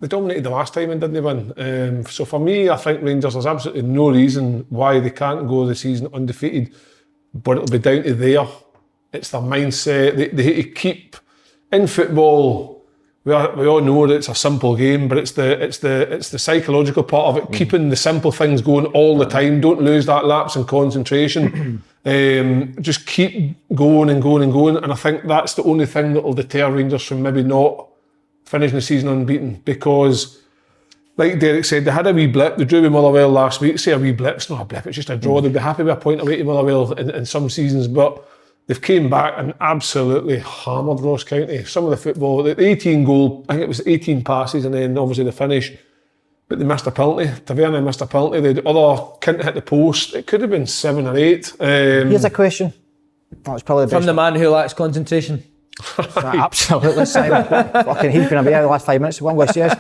they dominated the last time and didn't they win? So for me, I think Rangers, there's absolutely no reason why they can't go the season undefeated. But it'll be down to it's their mindset. They hate to keep in football. We all know that it's a simple game, but it's the psychological part of it, keeping the simple things going all the time. Don't lose that lapse in concentration. Just keep going and going and going. And I think that's the only thing that will deter Rangers from maybe not finishing the season unbeaten. Because, like Derek said, they had a wee blip. They drew with Motherwell last week. Say a wee blip, it's not a blip, it's just a draw. They'd be happy with a point away to Motherwell in some seasons, but they've came back and absolutely hammered Ross County. Some of the football, the 18 goal, I think it was 18 passes and then obviously the finish. But they missed a penalty. Taverna missed a penalty. The other couldn't hit the post. It could have been 7 or 8. Here's a question. That's probably the best. From the man who lacks concentration. Absolutely, Simon. Fucking he's been away the last 5 minutes. One way, serious.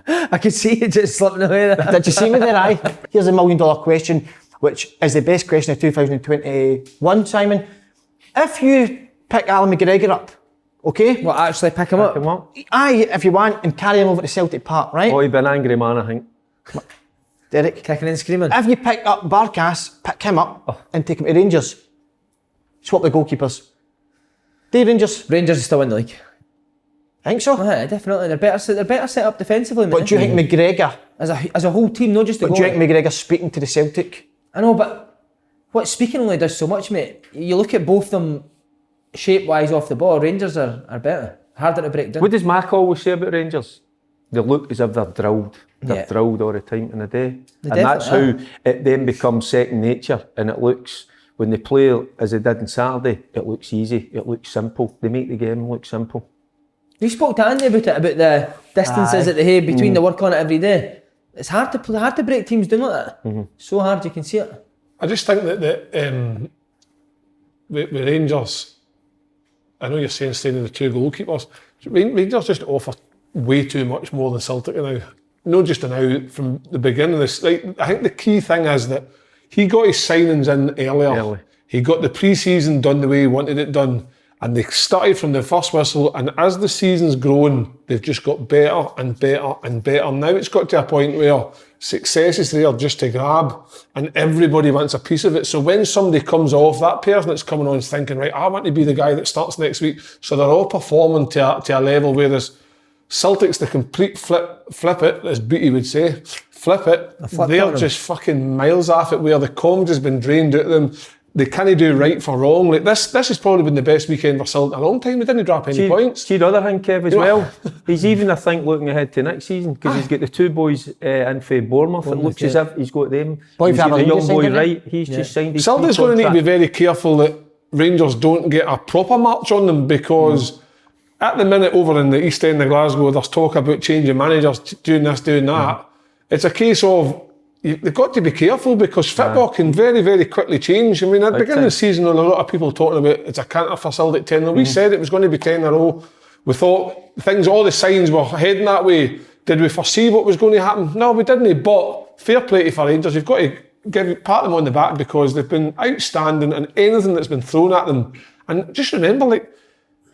I could see it just slipping away there. Did you see me there? Aye. Here's a $1 million question, which is the best question of 2021, Simon. If you pick Alan McGregor up, okay? What, actually pick him up? Aye, if you want, and carry him over to Celtic Park, right? Oh, he'd be an angry man, I think. Derek? Kicking and screaming. If you pick up Barkas, pick him up and take him to Rangers. Swap the goalkeepers. Do Rangers? Rangers are still in the league. I think so. Yeah, definitely. They're better set up defensively. But do you think McGregor, as a whole team, not just the goal? Do you think McGregor speaking to the Celtic? I know, but what speaking only does so much, mate. You look at both them shape-wise off the ball, Rangers are better. Harder to break down. What does Mac always say about Rangers? They look as if they're drilled. They're drilled all the time in the day. And that's how it then becomes second nature. And it looks, when they play as they did on Saturday, it looks easy. It looks simple. They make the game look simple. You spoke to Andy about it, about the distances that they have between the work on it every day. It's hard to break teams down like that. Mm-hmm. So hard, you can see it. I just think that with Rangers, I know you're saying staying in the 2 goalkeepers. Rangers just offer way too much more than Celtic now. Not just now, from the beginning of this. Like, I think the key thing is that he got his signings in early. He got the pre-season done the way he wanted it done. And they started from the first whistle, and as the season's grown, they've just got better and better and better. Now it's got to a point where success is there just to grab, and everybody wants a piece of it. So when somebody comes off, that person that's coming on is thinking, right, I want to be the guy that starts next week. So they're all performing to a level where there's Celtic's the complete flip it, as Beattie would say. Flip it. They're just fucking miles off it, where the confidence has been drained out of them. They can't do right for wrong. Like this has probably been the best weekend for Celtic in a long time. They didn't drop any points. See the other thing, Kev, as well. He's even, I think, looking ahead to next season, because he's got the 2 boys in for Bournemouth. It looks as if he's got them. He's got the young boy right. He's just signed his Celtic's going to need to be very careful that Rangers don't get a proper march on them, because at the minute over in the East End of Glasgow, there's talk about changing managers, doing this, doing that. it's a case of they've got to be careful because football can very, very quickly change. I mean, at the beginning of the season, there were a lot of people talking about it's a canter for Celtic 10. We said it was going to be 10 in a row. We thought all the signs were heading that way. Did we foresee what was going to happen? No, we didn't. But fair play to Rangers. You've got to pat them on the back because they've been outstanding in anything that's been thrown at them. And just remember, like,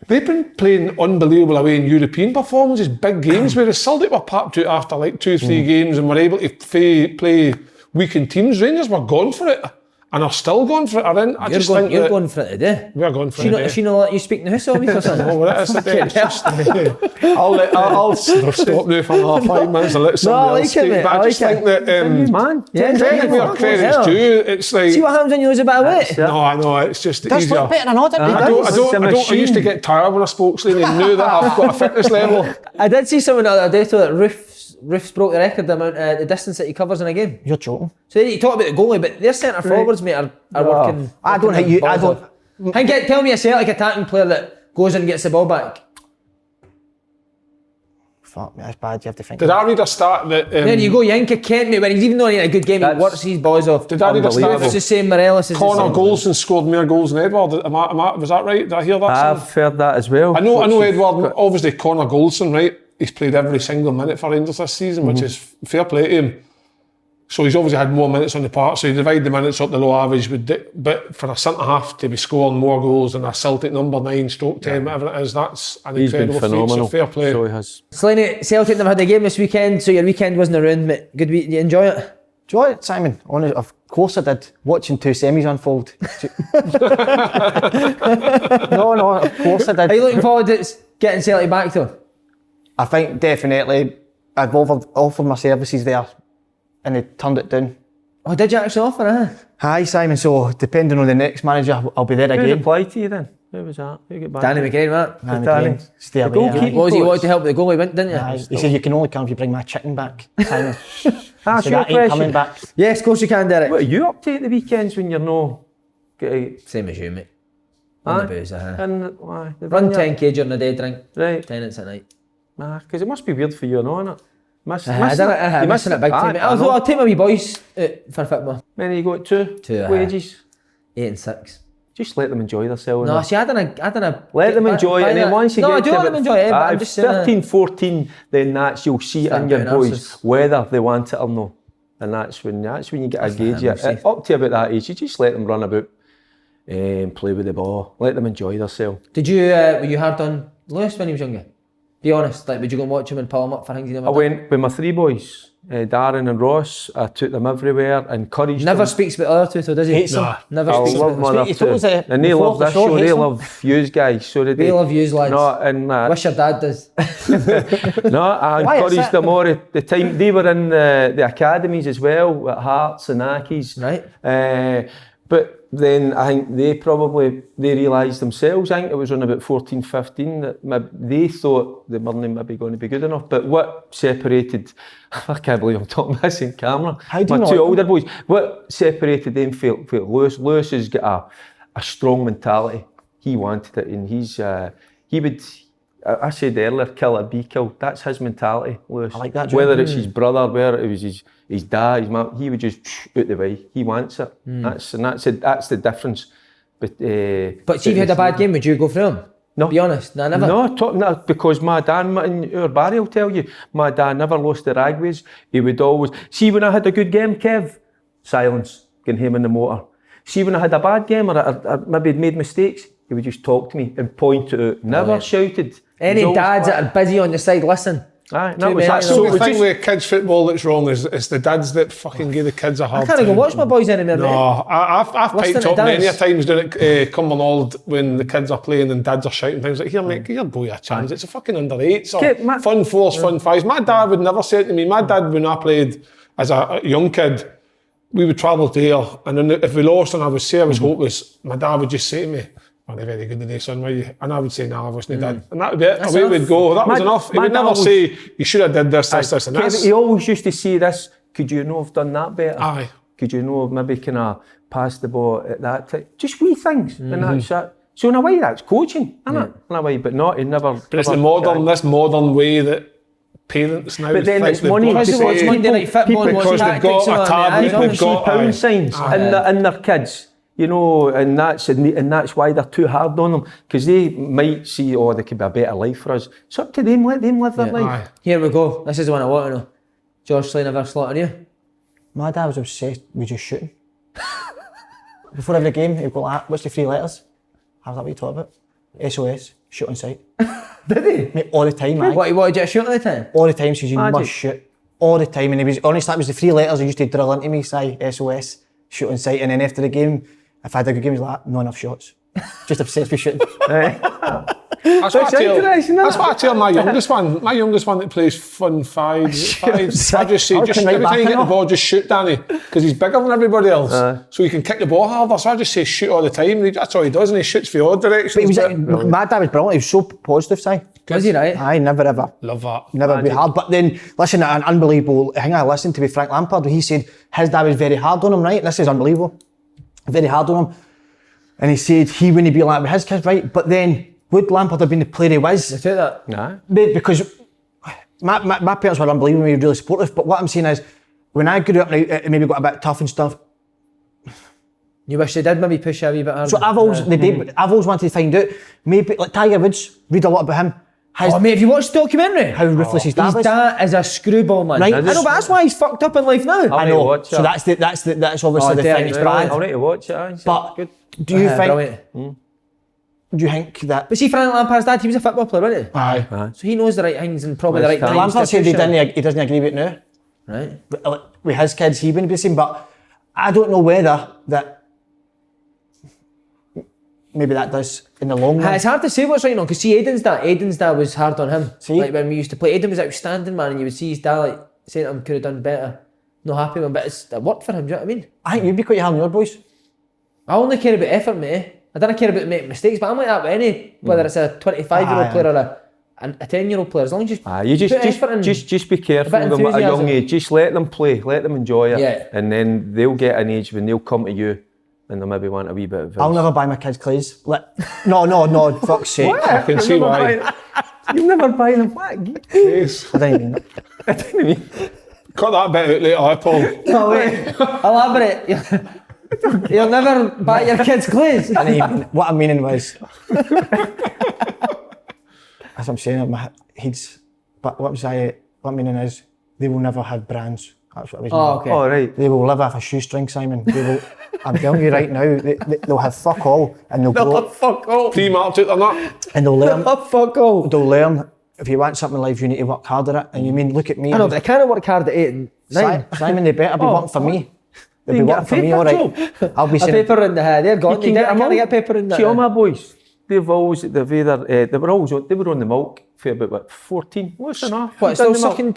they've been playing unbelievable away in European performances, big games, whereas Celtic were papped out after like 2-3 games and were able to play weakened teams. Rangers were going for it and are still going for it. You're going for it today. We're going for it today. She not let you speak in the house all week or something? No, it is today. It's just I'll stop now for another 5 minutes and let somebody else speak. But I just think that credit where credit's due. It's like, see what happens when you lose a bit of weight? No, I know, it's just easier. That's better than odd. I used to get tired when I spoke, Slaney, and knew that I've got a fitness level. I did see someone the other day that Roof's broke the record amount, the distance that he covers in a game. You're joking. So you talk about the goalie, but their centre forwards, mate, are working. Tell me a Celtic attacking player that goes and gets the ball back. Fuck me, that's bad. You have to think. Did I read a stat that? There you go, Yanka Kent, mate. When he's even though he had a good game, he works his boys off. Did I read a stat? It's the same. Morelos is Connor Goldson scored more goals than Edward. Was that right? Did I hear that? I've heard that as well. I know Edward. Obviously, Connor Goldson, right? He's played every single minute for Rangers this season, which is fair play to him. So he's obviously had more minutes on the park, so you divide the minutes up the low average. But for a centre-half to be scoring more goals than a Celtic number 9, stroke 10, whatever it is, that's an incredible feat, so fair play. So he has. Slaney, Celtic never had a game this weekend, so your weekend wasn't around, mate. Good week, you enjoy it? Enjoy it, Simon? Of course I did. Watching 2 semis unfold. No, of course I did. Are you looking forward to getting Celtic back though? I think definitely I've offered my services there and they turned it down. Oh, did you actually offer it? Hi Simon, so depending on the next manager, I'll be there again. Who replied to you then? Who was that? Who got back? Danny McGrain, right? Danny McGrain. Stay away. What was he wanted to help with the goalie, didn't you? He said you can only come if you bring my chicken back, Simon. That's so your that ain't coming back. Yes, of course you can, Derek. What are you up to at the weekends when you're no... Same as you, mate. On the booze, And why? Run 10k during the day, drink right. 10 at night. Nah, because it must be weird for you, no, innit? You're missing it big time. I'll take my wee boys out for football. Many you got? Two wages? 8 and 6. Just let them enjoy themselves. No, see, I don't let them enjoy it, and then once you get to... No, I do let them enjoy it, but I'm just 13, 14, then you'll see it in your boys, whether they want it or no. And that's when you get a gauge. Up to about that age, you just let them run about and play with the ball. Let them enjoy themselves. Did you, were you hard on Lewis when he was younger? Be honest, like, would you go and watch him and pull him up for things he never done? I went with my 3 boys, Darren and Ross. I took them everywhere, encouraged Never them. speaks about the other two, so does he? Hates them. Never speaks about them. And they love this show, they love yous guys. So they love yous lads. No, and wish your dad does. No, I encouraged them all the time. They were in the academies as well, at Hearts and Ackies. Right. But then I think they realised themselves, I think it was on about 14, 15, that they thought they weren't maybe going to be good enough. But what separated, I can't believe I'm talking about this in camera, my 2 older boys, what separated them felt Lewis. Lewis has got a strong mentality. He wanted it, and he would, I said earlier, kill or be killed. That's his mentality, Lewis. I like that. Whether it's his brother, whether it was his dad, his mum, he would just out the way. He wants it. That's the difference. But see, if you had a bad game, would you go for him? No. Be honest, no, never. No, because my dad, and our Barry will tell you, my dad never lost the ragways. He would always see when I had a good game, Kev, silence, getting him in the motor. See when I had a bad game or maybe made mistakes, he would just talk to me and point it out. Never shouted. Any dads that are busy on the side, listen. Aye, that's the thing with kids football that's wrong is it's the dads that fucking give the kids a hard time. I can't go watch my boys anymore. No, I've piped up many a times down at Cumbernauld when the kids are playing and dads are shouting things like, here mate, give your boy a chance, it's a fucking under 8s or fun 4s, fun 5s. My dad would never say it to me. My dad, when I played as a young kid, we would travel to here, and then if we lost and I would say I was hopeless, my dad would just say to me, "Aren't very good today, son, were you?" And I would say, "No, I wasn't dad." And that would be it. Away we'd go. That was enough. He would never say, "You should have did this, this, and this." He always used to say this, could you not have done that better? Aye. Could you not have maybe kind of passed the ball at that time? Just wee things. And that's it. So in a way, that's coaching, isn't it? In a way, but not, he never... But it's this modern way that parents now But then think it's they've money. got to Because they watch say, Monday Night Football and watch because they've tactics got a and tablet, that. People they've see got pound signs in their kids, you know, and that's why they're too hard on them, because they might see, oh, there could be a better life for us. It's up to them, let them live their life. Aye. Here we go. This is the one I want to know. George Slane ever slaughtered you? My dad was obsessed with just shooting. Before every game, he'd go like, what's the 3 letters? How's that what you talk about? SOS, shoot on sight. Did he? Mate, all the time, aye. What, he wanted you to shoot all the time? All the time, says you Magic. must shoot. All the time, and he was, honestly, that was the 3 letters he used to drill into me, say, SOS, shoot on sight, and then after the game, if I had a good game, he was like, not enough shots. Just obsessed with shooting. That's what I tell my youngest one. My youngest one that plays fun fives. I just say, just every time you get the ball, just shoot, Danny, because he's bigger than everybody else, so he can kick the ball harder. So I just say shoot all the time. That's all he does, and he shoots for all directions. But he was, my dad was brilliant. He was so positive, Si. Was he right? Aye, never ever. Love that. Never be hard. But then, listen, an unbelievable thing I listened to with Frank Lampard, he said his dad was very hard on him, right? This is unbelievable. Very hard on him. And he said he wouldn't be like with his kids, right? But then, would Lampard have been the player he was? I take that. Nah. Because my parents were unbelievable, we were really supportive. But what I'm saying is, when I grew up and I maybe got a bit tough and stuff, You wish they did maybe push you a wee bit harder. so I've always wanted to find out, maybe, like Tiger Woods, read a lot about him. Oh mate, have you watched the documentary? How ruthless his dad His was. dad is a screwball man. Right. I know, but that's why he's fucked up in life now. I'll I need to know. watch So it. that's obviously the damn, thing. It's right. bad. I'll need to watch it. Aye. But Good. do you think? Brilliant. Do you think that? But see, Frank Lampard's dad, he was a football player, wasn't he? Aye. So he knows the right things and probably the right times. Lampard to said push him. he doesn't agree with it now. Right. But, like, with his kids, he wouldn't be the same. But I don't know whether that. Maybe that does in the long run. It's hard to say what's right now, because see, Aiden's dad was hard on him. See? Like when we used to play, Aiden was outstanding, man, and you would see his dad like saying to him, could have done better. Not happy with him, but it worked for him, do you know what I mean? I think you'd be quite hard on your boys. I only care about effort, mate. I don't care about making mistakes, but I'm like that with any, whether it's a 25-year-old player or a 10-year-old player, as long as You put effort in. just be careful a bit with them at a young enthusiasm. age. Just let them play, let them enjoy it, Yeah. and then they'll get an age when they'll come to you and they'll maybe want a wee bit of advice. I'll never buy my kids clothes. No, fuck's sake. I can see why. You'll never buy them. What? Yes. I don't even know. Cut that bit out later, Paul. No, wait. Elaborate. You'll never buy your kids clothes. What I'm meaning was, as I'm saying, but what I'm meaning is, they will never have brands. That's what I was meaning. Oh, okay. All right. They will live off a shoestring, Simon. They will, I'm telling you right now, they'll have fuck all, and they'll grow up, Fuck all. Demarked it or not? and they'll learn. Fuck all. They'll learn. If you want something in life, you need to work hard at it. And you mean, look at me. I know, but I can't work hard at 8 and 9. Simon, they better be working for me. They'll be can get working a for me, paper all right. I'll be A saying, paper in the head. They're gone. You can get I them can't all. get paper in the See, all head. my boys, they were always on the milk for about what, 14. What's enough? What, still sucking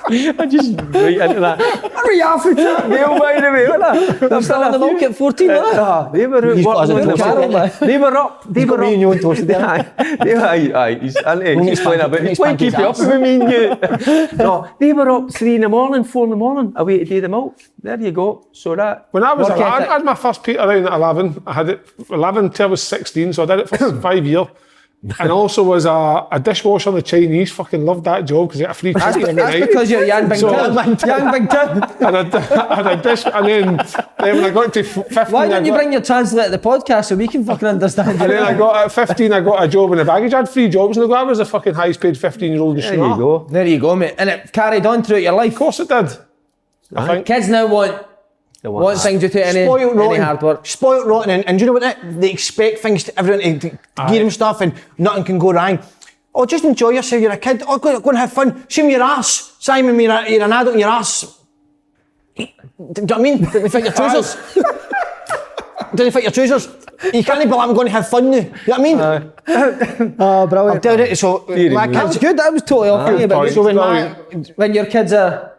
I just right into that. What are you after that deal, by the way? What I'm still on the milk at 14, wasn't They were He's got out us working in on the trouble. milk. They were up. They got were me up. and you on toasted there. Aye. He's playing a bit. He's playing keep you up pancakes with me and you. No, they were up 3 in the morning, 4 in the morning, away to do the milk. There you go. So that. When I was Work 11, ethic. I had my first Peter round at 11. I had it 11 till I was 16, so I did it for 5 years. And also was a dishwasher in the Chinese. Fucking loved that job because you get a free ticket in the That's night. because you're Yan Bing So- Tin. Yan Bing Tin. And I had a dish, and then when I got to 15, Why don't you bring your translator to the podcast so we can fucking understand and then I you? got at 15, I got a job in the baggage. I had 3 jobs in the go. I was the fucking highest paid 15-year-old in There you go. There you go, mate. And it carried on throughout your life. Of course it did. I think. Kids now want things without any hard work. Spoiled rotten, and do you know what they expect things to everyone to give them stuff, and nothing can go wrong. Oh, just enjoy yourself. You're a kid. Oh, go and have fun. Show me your ass, Simon. You're an adult in your ass. Do you know what I mean? Don't fit your trousers. Don't fit your trousers. You can't be like, I'm going to have fun now. You know what I mean? Oh, brilliant. I'm telling you. So my That was kids. good. That was totally off you. But So when your kids are...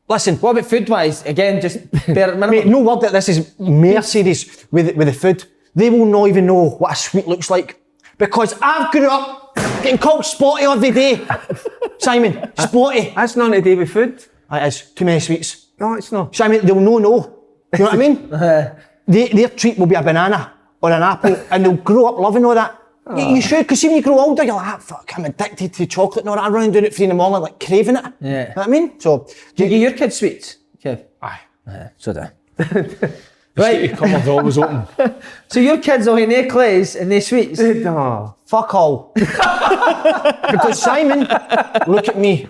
Listen. What about food-wise? Again, just bare minimum. Mate, no word that this is Mercedes with the food. They will not even know what a sweet looks like. Because I've grew up getting called spotty every day. Simon, spotty. That's nothing to do with food. It is. Too many sweets. No, it's not. Simon, they'll know. You know what I mean? Their treat will be a banana or an apple, and they'll grow up loving all that. You should, because when you grow older, you're like, fuck, I'm addicted to chocolate and all that. I'm running down at 3 in the morning, like craving it. Yeah. You know what I mean? So, do you give your kids sweets, Kev? Aye. So do I. Right. The cupboard's always open. So your kids will have no clays and no sweets? No. Fuck all. Because Simon, look at me.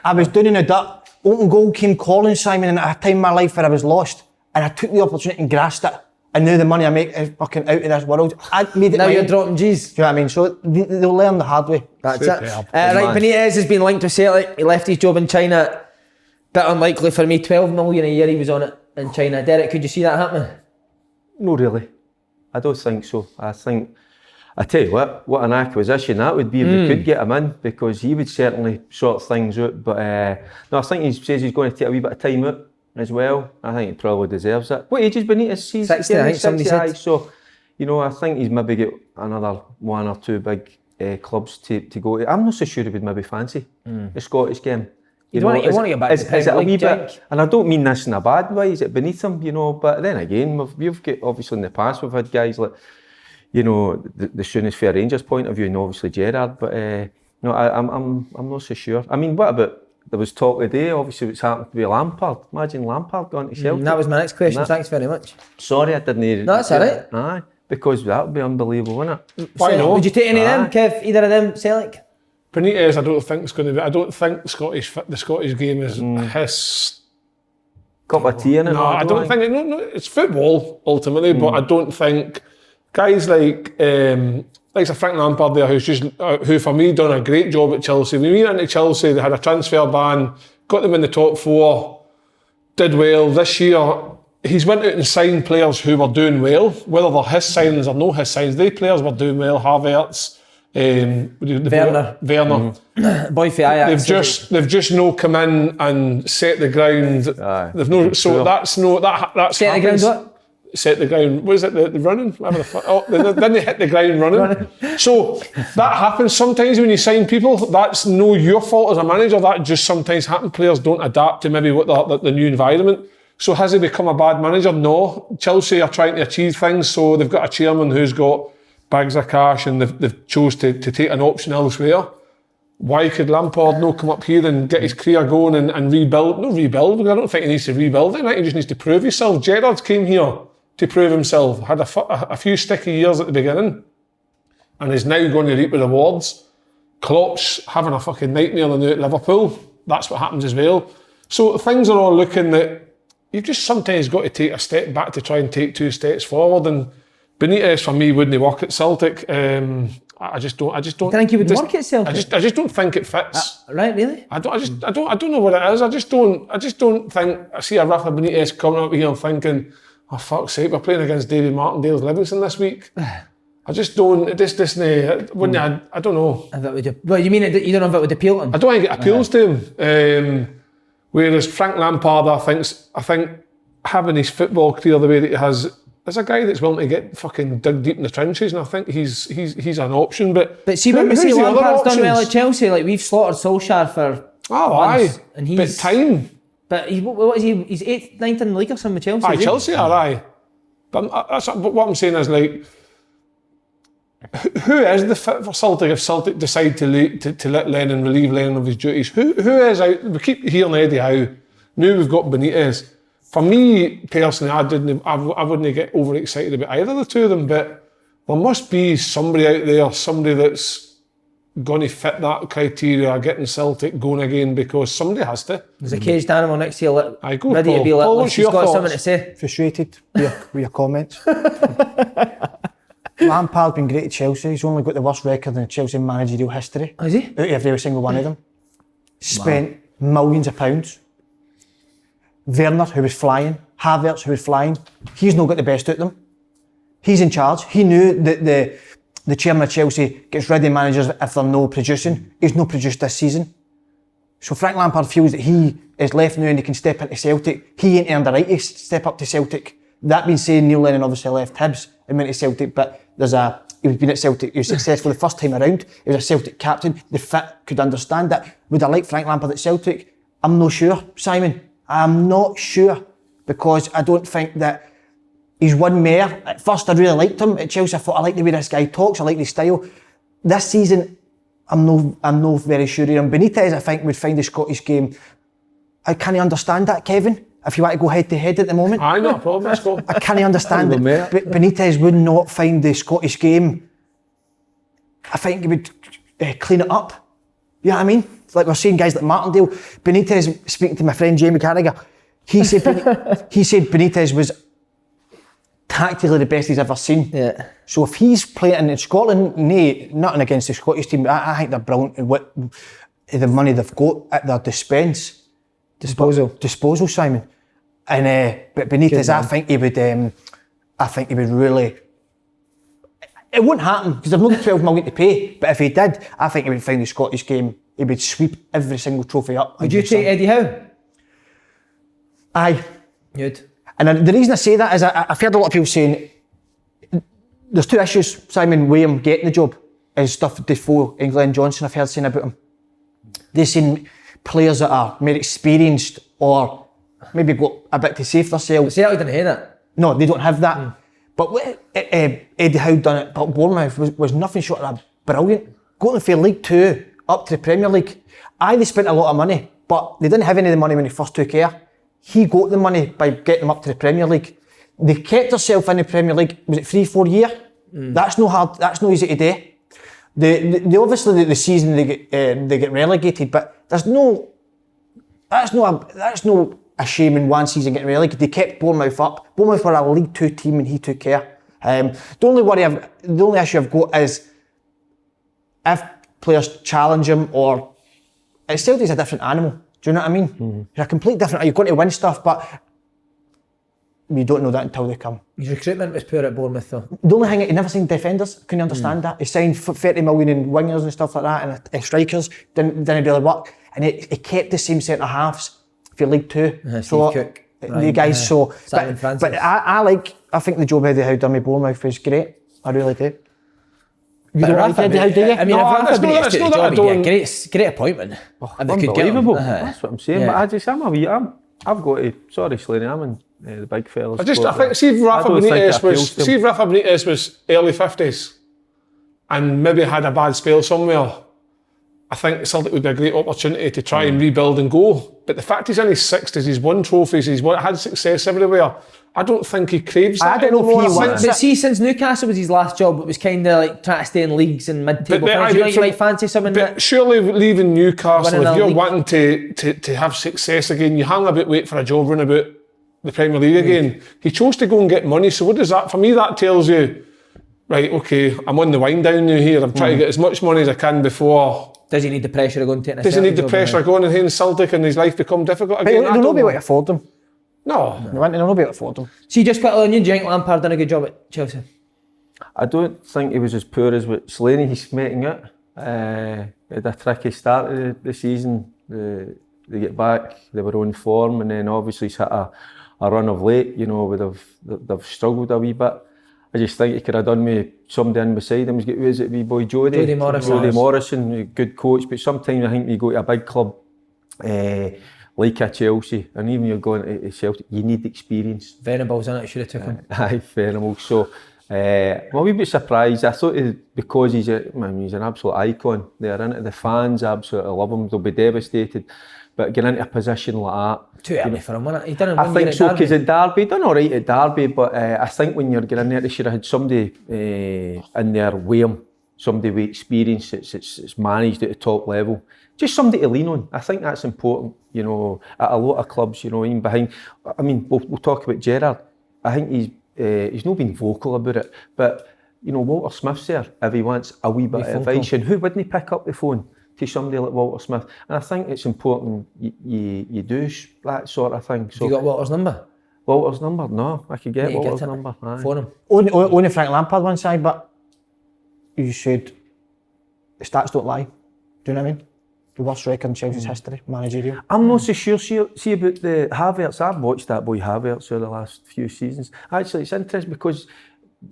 I was down in the dirt. Open goal came calling, Simon, and at a time in my life where I was lost. And I took the opportunity and grasped it. And now the money I make is fucking out of this world. I made it now mine. you're dropping G's. Do you know what I mean? So they'll learn the hard way. That's it. Right, Benitez has been linked with Celtic. He left his job in China. Bit unlikely for me. 12 million a year he was on it in China. Derek, could you see that happening? No, really. I don't think so. I tell you what an acquisition that would be if we could get him in, because he would certainly sort things out. But no, I think he says he's going to take a wee bit of time out as well. I think he probably deserves it. What age is Benitez? 60, I think somebody said. So, you know, I think he's maybe got another 1 or 2 big clubs to go to. I'm not so sure he would maybe fancy the Scottish game. You want to get back to is it a wee bit, and I don't mean this in a bad way, is it beneath him, you know, but then again, we've got, obviously in the past, we've had guys like, you know, the soonest for a Rangers point of view, and obviously Gerrard, but no, I'm not so sure. I mean, what about, there was talk today, obviously what's happened to be Lampard. Imagine Lampard going to Celtic. That was my next question, thanks very much. Sorry, I didn't hear it. No, that's alright. Aye, because that would be unbelievable, wouldn't it? Why not? Would you take any of them, Kev? Either of them, Celtic? Benitez, I don't think it's going to be. I don't think the Scottish game is his cup of tea in it. No, I don't think it. No, it's football ultimately, but I don't think guys like Frank Lampard there, who's just who for me done a great job at Chelsea. When we went into Chelsea, they had a transfer ban, got them in the top 4, did well. This year, he's went out and signed players who were doing well, whether they're his signings or no his signings. They players were doing well. Havertz. Werner. Boy for Ajax. They've just no come in and set the ground. They've no. So sure. That's set the ground what? Set the ground. What is it? The running? Then they hit the ground running. So that happens sometimes when you sign people. That's no your fault as a manager. That just sometimes happens. Players don't adapt to maybe what the new environment. So has he become a bad manager? No. Chelsea are trying to achieve things. So they've got a chairman who's got bags of cash, and they've chose to take an option elsewhere. Why could Lampard not come up here and get his career going and rebuild? No, rebuild, because I don't think he needs to rebuild it. I think he just needs to prove himself. Gerrard came here to prove himself, had a few sticky years at the beginning, and is now going to reap the rewards. Klopp's having a fucking nightmare now at Liverpool. That's what happens as well. So things are all looking that you've just sometimes got to take a step back to try and take 2 steps forward, and Benitez for me wouldn't work at Celtic. I just don't. I think he would work at Celtic. I just don't think it fits. Right, really? I don't know what it is. I just don't think. I see a Rafa Benitez coming up here and thinking, oh fuck's sake, we're playing against David Martindale's Livingston this week. I just don't. I don't know. Well, you mean you don't know if it would appeal to him? I don't think it appeals to him. Whereas Frank Lampard, I think having his football career the way that he has. There's a guy that's willing to get fucking dug deep in the trenches, and I think he's an option. But see, when we see Lampard's done well at Chelsea, like we've slaughtered Solskjaer for months, and he's time. But what is he? He's 8th, 9th in the league or something with Chelsea. Aye, Chelsea are aye. But what I'm saying is, like, who is the fit for Celtic if Celtic decide to let Lennon relieve Lennon of his duties? Who is out? We keep hearing Eddie Howe. Now we've got Benitez. For me personally, I wouldn't get overexcited about either of the two of them, but there must be somebody out there, somebody that's going to fit that criteria, getting Celtic going again, because somebody has to. There's a caged animal next to you, ready to be lit. Paul, She's got something to say. Frustrated with your comments. Lampard's been great at Chelsea. He's only got the worst record in Chelsea managerial history. Has he? Out of every single one of them. Spent millions of pounds. Werner, who was flying, Havertz, who was flying, he's not got the best out of them. He's in charge. He knew that the chairman of Chelsea gets rid of managers if they're not producing. He's not produced this season. So Frank Lampard feels that he is left now and he can step into Celtic. He ain't earned the right to step up to Celtic. That being said, Neil Lennon obviously left Hibs and went to Celtic, but he's been at Celtic, he was successful the first time around. He was a Celtic captain. The fit could understand that. Would I like Frank Lampard at Celtic? I'm not sure, Simon. I'm not sure, because I don't think that he's won more. At first I really liked him at Chelsea. I thought I like the way this guy talks, I like the style. This season I'm no very sure of him. Benitez I think would find the Scottish game. I can't understand that, Kevin. If you want to go head to head at the moment. Aye, no problem, let's go. I can't understand it. Benitez would not find the Scottish game. I think he would clean it up. You know what I mean? Like we're seeing guys like Martindale. Benitez, speaking to my friend Jamie Carragher, he said Benitez was tactically the best he's ever seen. Yeah. So if he's playing in Scotland, nothing against the Scottish team, I think they're brilliant in what the money they've got at their disposal, Simon. And but Benitez, I think he would really. It wouldn't happen because they've not 12 million to pay. But if he did, I think he would find the Scottish game. He would sweep every single trophy up. Would you take Eddie Howe? Aye. Good. And the reason I say that is I've heard a lot of people saying there's two issues, Simon, with him getting the job is stuff Defoe and Glenn Johnson I've heard saying about him. They've seen players that are more experienced or maybe got a bit to say for themselves. Celtic didn't have that. No, they don't have that. But what Eddie Howe done at Bournemouth was nothing short of brilliant. Going from League 2 up to the Premier League. They spent a lot of money, but they didn't have any of the money when he first took care. He got the money by getting them up to the Premier League. They kept themselves in the Premier League, was it 3-4 years? That's no hard, that's no easy to do. They obviously the season they get relegated, but that's no a shame in one season getting relegated. They kept Bournemouth up. Bournemouth were a League 2 team and he took care. The only issue I've got is if players challenge him or Celtic's a different animal. Do you know what I mean? You're a complete different. You're going to win stuff, but you don't know that until they come. His recruitment was poor at Bournemouth, though. The only thing he never signed defenders. Couldn't understand that. He signed 30 million in wingers and stuff like that, and strikers didn't really work. And he kept the same centre halves for League 2. Steve Cook, the guys. But I think the job Eddie Howe done with Bournemouth was great. I really do. You don't like Eddie Howe, do you? I mean, great appointment. Unbelievable. That's what I'm saying. Yeah. But I've got to. Sorry, Slaney, I'm in the big fellas. I think see if Rafa Benitez was early 50s and maybe had a bad spell somewhere. I think Celtic would be a great opportunity to try and rebuild and go. But the fact he's in his 60s, he's won trophies, he's had success everywhere. I don't think he craves that. I don't know if he wants. But see, since Newcastle was his last job, it was kind of like trying to stay in leagues and mid-table. You might fancy something that. Surely leaving Newcastle, if you're wanting to have success again, you hang about, wait for a job, run about the Premier League again. He chose to go and get money. So what does that? For me, that tells you, right? Okay, I'm on the wind down now here. I'm trying to get as much money as I can before. Does he need the pressure of going to? Does he need the pressure of going and Celtic and his life become difficult again? They'll not be able to afford them. No. They'll not be able to afford them. See, just quickly on you, do you think Lampard done a good job at Chelsea? I don't think he was as poor as what Slaney he's making it. He had a tricky start of the season. They get back, they were on form, and then obviously he's hit a run of late. You know, they've struggled a wee bit. I just think he could have done with somebody in beside him. Who is it, wee boy Jody Morrison, good coach. But sometimes I think you go to a big club like a Chelsea, and even you're going to Celtic, you need experience. Venables in it, should have took him. Aye, Venables. So I'm a wee bit surprised. I thought because he's an absolute icon there, innit? The fans absolutely love him. They'll be devastated. But getting into a position like that, too early for him, wasn't it? He done I think so, because at Derby, he done alright at Derby, but I think when you're getting in there, they should have had somebody in there with him, somebody with experience that's managed at the top level. Just somebody to lean on. I think that's important, you know, at a lot of clubs, you know, even behind. I mean, we'll talk about Gerrard. I think he's not been vocal about it, but, you know, Walter Smith's there if he wants a wee bit of advice, and who wouldn't pick up the phone to somebody like Walter Smith? And I think it's important you do that sort of thing. So, you got Walter's number? Walter's number? No, I could get Walter's number. Phone him. Only Frank Lampard one side, but you said the stats don't lie. Do you know what I mean? The worst record in Chelsea's history, managerial. I'm not so sure. See about the Havertz. I've watched that boy Havertz over the last few seasons. Actually, it's interesting because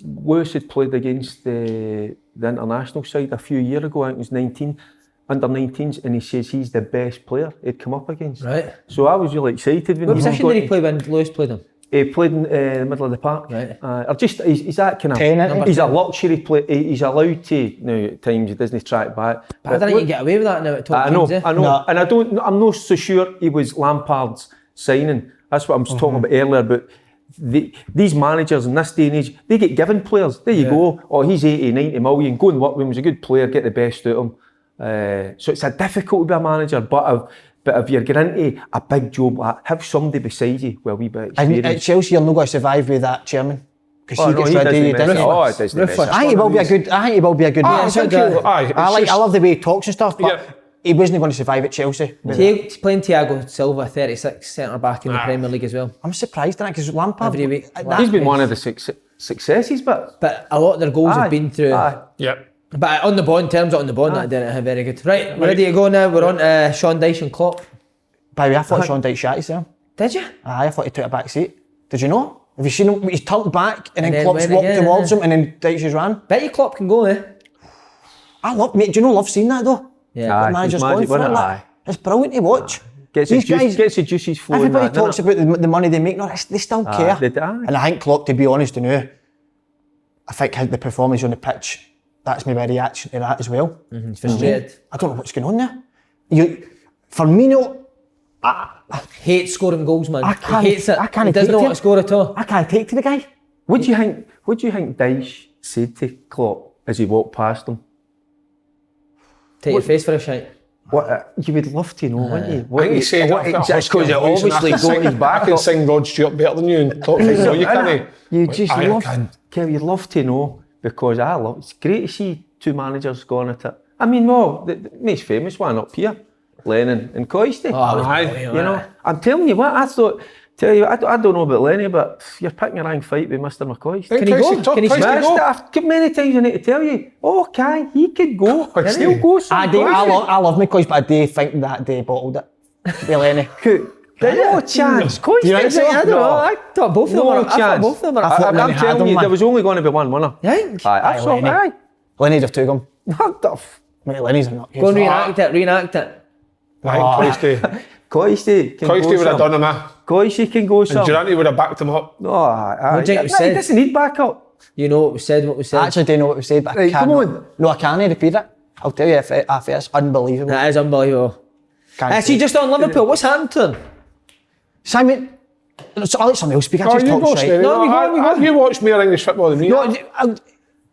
Lewis had played against the international side a few years ago. I think it was under-19s, and he says he's the best player he'd come up against. Right. So I was really excited when What position did he play when Lewis played him? He played in the middle of the park. Right. Or just, he's that kind of... 10, he's a luxury player. He's allowed to, now at times he doesn't track back. But I don't think you can get away with that now at top teams. I know. No. And I'm not so sure he was Lampard's signing. That's what I was talking about earlier, about these managers in this day and age, they get given players. There you go. Oh, he's 80, 90 million. Go and work with him. He's a good player. Get the best out of him. So it's difficult to be a manager, but if you're getting into a big job like that, have somebody beside you with a wee bit of experience. And at Chelsea, you're not going to survive with that chairman. Because he gets ready, he doesn't. I think he will be a good manager. I love the way he talks and stuff, but he wasn't going to survive at Chelsea. He's playing Thiago Silva, 36, centre-back in the Premier League as well. I'm surprised at that, because Lampard... Every week. He's been one of the successes, but a lot of their goals have been through... Yep. But on the ball, in terms of on the ball, that didn't have very good. Right, we're ready to go now. We're on to Sean Dyche and Klopp. By the way, I thought Sean Dyche shat himself. Did you? I thought he took a back seat. Did you know? Have you seen him? He's turned back and then Klopp's walked towards him and then Dyche has ran. Bet you Klopp can go, eh? Mate, do you know, love seeing that though? Yeah. The manager's going for it. It's brilliant to watch. Gets the juices flowing. Everybody talks about the money they make. No, they still care. And I think Klopp, to be honest, I think the performance on the pitch, that's my reaction to that as well. He's frustrated. I don't know what's going on there. Firmino, I hate scoring goals, man. He hates it. I can't he doesn't know what to score at all. I can't take to the guy. What do you think Dyche said to Klopp as he walked past him? Take your face for a shite. What you would love to know, wouldn't you? What he said because it obviously got his back. I can sing Rod Stewart better than you, and Klopp says, no, you can't. You'd love to know, because it's great to see two managers going at it. I mean, the most famous one up here, Lennon and Coisty. I'm telling you what, I don't know about Lenny, but you're picking a wrong fight with Mr. McCoy. Can he go? Can he go? Many times I need to tell you, he could go. He'll go. I love McCoy, but I do think that day bottled it. With Lenny. No chance. Do you think so? I don't know. I thought both of them were. I'm telling you, there was only going to be one winner. Aye. Lenny'd have took him. Mate, Lenny's not. Go and reenact it. Coisty would have done him, Coisty can go some. And Durante would have backed him up. He doesn't need backup. You know what was said, I actually do know what was said, but I can't. No, I can't repeat it. I'll tell you if it's unbelievable. That is unbelievable. See, just on Liverpool, what's happened to him? Simon, I'll let someone else speak. I just talk straight. You watched more English football than me. No,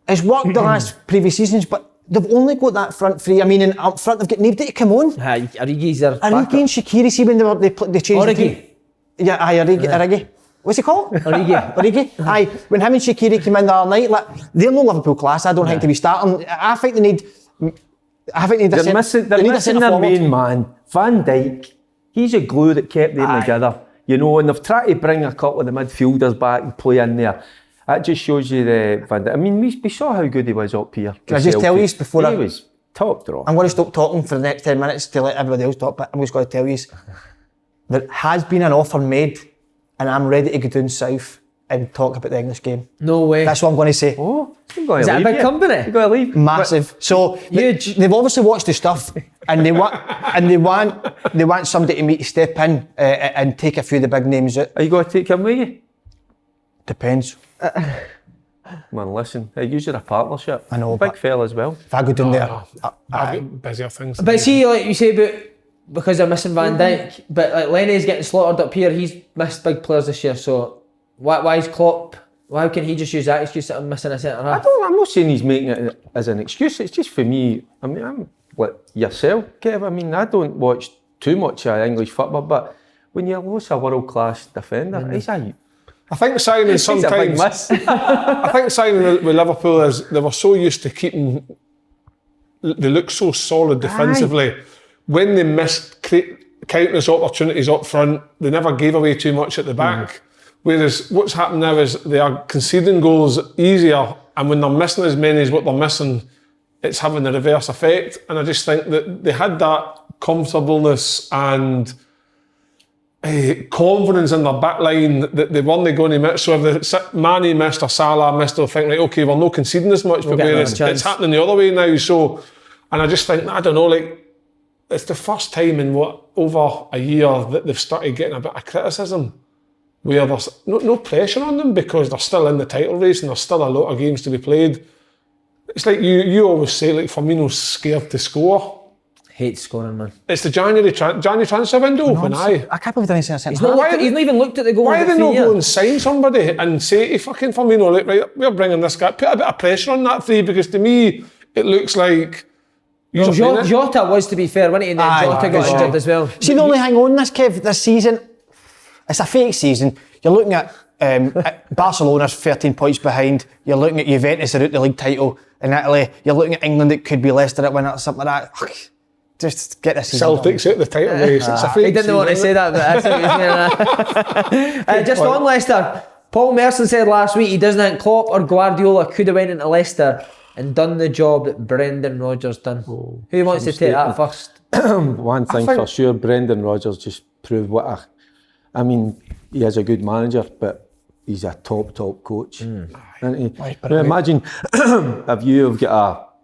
it's worked the last previous seasons, but they've only got that front three. I mean, in up front, they've got nobody to come on. Origi's there. Origi and Shaqiri, see when they changed the team. Yeah, Origi. What's he called? Origi. Aye, when him and Shaqiri came in the other night, they're no Liverpool class. I don't think to be starting. I think they need. They're missing their main man, Van Dijk. He's a glue that kept them together. And they've tried to bring a couple of the midfielders back and play in there. That just shows you the Van Dijk. I mean, we saw how good he was up here. Can I just tell you before he was top draw. I'm going to stop talking for the next 10 minutes to let everybody else talk, but I'm just going to tell you there has been an offer made, and I'm ready to go down south and talk about the English game. No way. That's what I'm going to say. Is that a big company? You've got to leave. Massive. So they've obviously watched the stuff, and they want somebody to meet, step in and take a few of the big names out. Are you going to take him with you? Depends. Man, listen, usually a partnership. I know. Big fella as well. If I go down there, I've got busier things. But see, like you say about because they're missing Van Dijk, but like Lenny's getting slaughtered up here. He's missed big players this year. So why is Klopp? Why can he just use that excuse that I'm missing a centre half? I'm not saying he's making it as an excuse. It's just for me. I mean, I'm like yourself, Kev. I mean, I don't watch too much English football, but when you lose a world class defender, he's a. I think signing sometimes. I think signing with Liverpool is they were so used to keeping. They look so solid defensively. When they missed countless opportunities up front, they never gave away too much at the back. Whereas what's happened now is they are conceding goals easier, and when they're missing as many as what they're missing, it's having the reverse effect. And I just think that they had that comfortableness and confidence in their back line that they weren't going to miss. So if Mane missed or Salah missed, they'll think, right, okay, we're not conceding as much, but it's happening the other way now. So, and I just think, I don't know, like, it's the first time in over a year that they've started getting a bit of criticism. where there's no pressure on them because they're still in the title race and there's still a lot of games to be played. It's like you always say, like, Firmino's scared to score. Hates scoring, man. It's the January transfer window open, I can't believe he's done He's not even looked at the goal. Why they not go and sign somebody and say to fucking Firmino, like, right, we're bringing this guy, put a bit of pressure on that three, because to me, it looks like... Jota was, to be fair, wasn't he? And then Jota got injured as well. See, the only hang on this season, it's a fake season. You're looking at Barcelona's 13 points behind. You're looking at Juventus are out the league title in Italy. You're looking at England, it could be Leicester at winning or something like that. Just get this season Celtic's out the title race. It's a fake He didn't want to say that, but that's what he's saying. Just on Leicester, Paul Merson said last week he doesn't think Klopp or Guardiola could have went into Leicester and done the job that Brendan Rodgers done. Who wants to take that first? One thing for sure, Brendan Rodgers just proved I mean, he is a good manager, but he's a top coach. Isn't he? Now imagine if you've got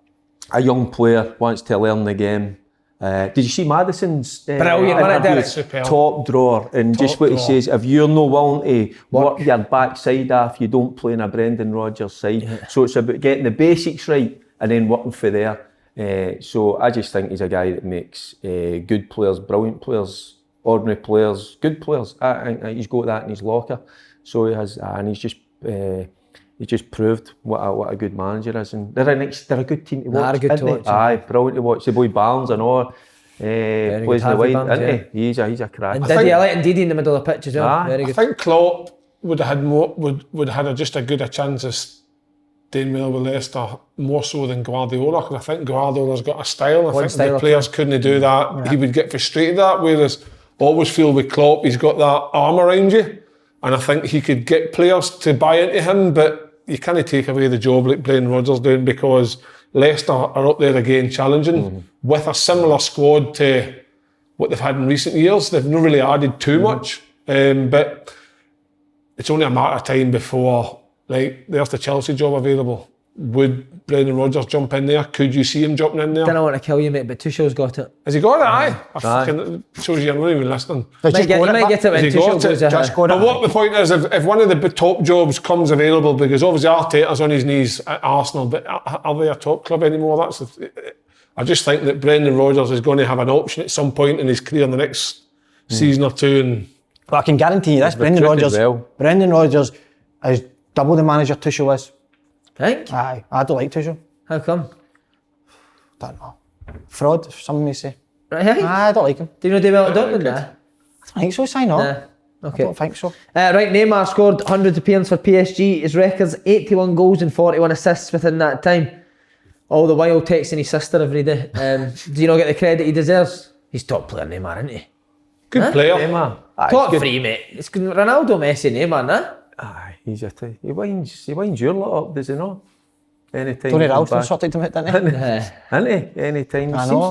a young player wants to learn the game. Did you see Maddison's top drawer, and just what he says, if you're not willing to work your backside off, you don't play in a Brendan Rodgers side. So it's about getting the basics right and then working for there. So I just think he's a guy that makes good players, brilliant players, ordinary players, good players. I think he's got that in his locker. So he has, and he's just proved what a good manager is, and they're a good team to watch. They're good to watch. Aye, brilliant to watch. The boy Barnes and all, plays in the wide, isn't he? He's a crack. And I let Ndidi in the middle of the pitch as well. Very good. I think Klopp would have had more, would have had just a good a chance of staying well with Leicester, more so than Guardiola, because I think Guardiola's got a style. I think the players couldn't do that. Yeah. He would get frustrated at, whereas I always feel with Klopp, he's got that arm around you. And I think he could get players to buy into him, but you can't take away the job like Brendan Rodgers doing, because Leicester are up there again challenging with a similar squad to what they've had in recent years. They've not really added too much, but it's only a matter of time before, like, there's the Chelsea job available. Would Brendan Rodgers jump in there? Could you see him jumping in there? I don't want to kill you, mate, but Tuchel's got it. Has he got it? Aye. Shows you're not even listening. He might get it when Tuchel goes ahead. But what the point is, if one of the top jobs comes available, because obviously Arteta's on his knees at Arsenal, but are they a top club anymore? I just think that Brendan Rodgers is going to have an option at some point in his career in the next season or two. And but I can guarantee you this, Brendan Rodgers is double the manager Tuchel is. Think? Aye, I don't like Tuchel. How come? Don't know. Fraud, some may say. Right, I don't like him. Do you know do well at Dortmund? I don't think so, sign on. Okay. I don't think so. Right, Neymar scored 100 appearances for PSG. His record's 81 goals and 41 assists within that time. All the while texting his sister every day. Do you not get the credit he deserves? He's top player, Neymar, isn't he? Good player. Neymar. Top three, mate. It's Ronaldo, Messi, Neymar, nah? Aye, he winds your lot up, does he not? Anytime. Tony Ralston sorted him out, didn't he? Isn't he? Anytime. I know.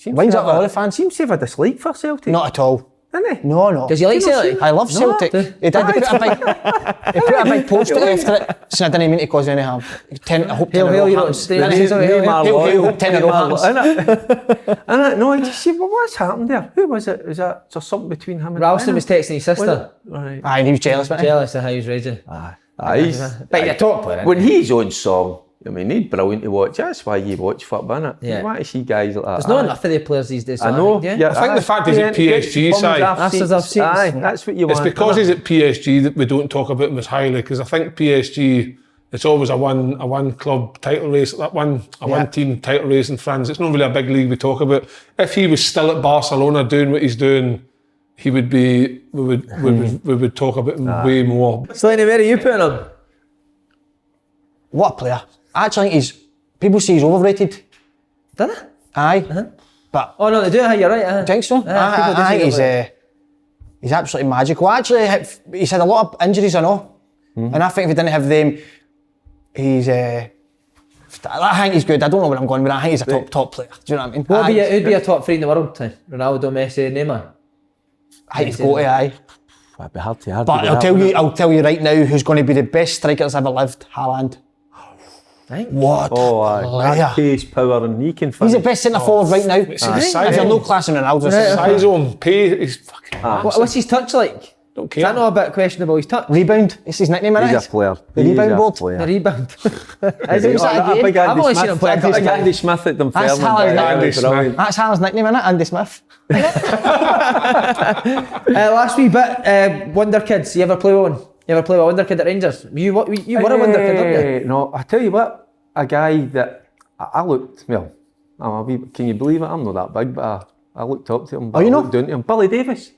Winds up all the fans. Seems to have a dislike for Celtic. Not at all. Isn't he? No. Does he like Celtic? I love Celtic. He did. He put a big post after it, saying I didn't mean to cause any harm. I hope 10 in a row happens. Hail, 10 in a row happens. Innit? No, I just see, well, what's happened there? Who was it? Was there something between him and Ralston was texting his sister. Right. Aye, and he was jealous, wasn't he? Jealous of how he was raising. Aye. But he's a top player. When he's on song, I mean, he's brilliant to watch. That's why you watch football, innit? Yeah. You want to see guys like that. There's not enough of the players these days. I know. I think the fact he's at PSG side. Aye, that's what you want. It's because he's at PSG that we don't talk about him as highly, because I think PSG, it's always a one club title race, one team title race in France. It's not really a big league we talk about. If he was still at Barcelona doing what he's doing, he would be. We would talk about him way more. Slaney, where are you putting him? What a player! I actually think people say he's overrated. Did they? Aye. But oh no, they do. You're right. I think so. I think he's absolutely magical. Actually, he's had a lot of injuries, I know, and I think if he didn't have them, I think he's good. I don't know where I'm going, but I think he's a top player. Do you know what I mean? Who'd be a top three in the world? Ronaldo, Messi, Neymar. I think he's got to. Aye. It'd be hard to. But I'll tell you right now, who's going to be the best striker that's ever lived? Haaland. Think? What? Oh, aye. Pace, power, and he can finish. He's the best centre forward right now. If you're no class in Ronaldo, size on, he's fucking. What's his touch like? Don't care. Is that not a bit questionable? His touch. Rebound. It's his nickname, isn't it? He's a player. The rebound board. The rebound. Big I've only seen him play. Andy Smith at them. That's Haaland's nickname, isn't it? Andy Smith. Last wee bit, Wonder Kids. You ever play with one? You ever play with a Wonder Kid at Rangers? You were a Wonder Kid, weren't you? No, I tell you what, a guy that I looked, well, can you believe it? I'm not that big, but I looked up to him. Oh, you know? Down to him. Billy Davis.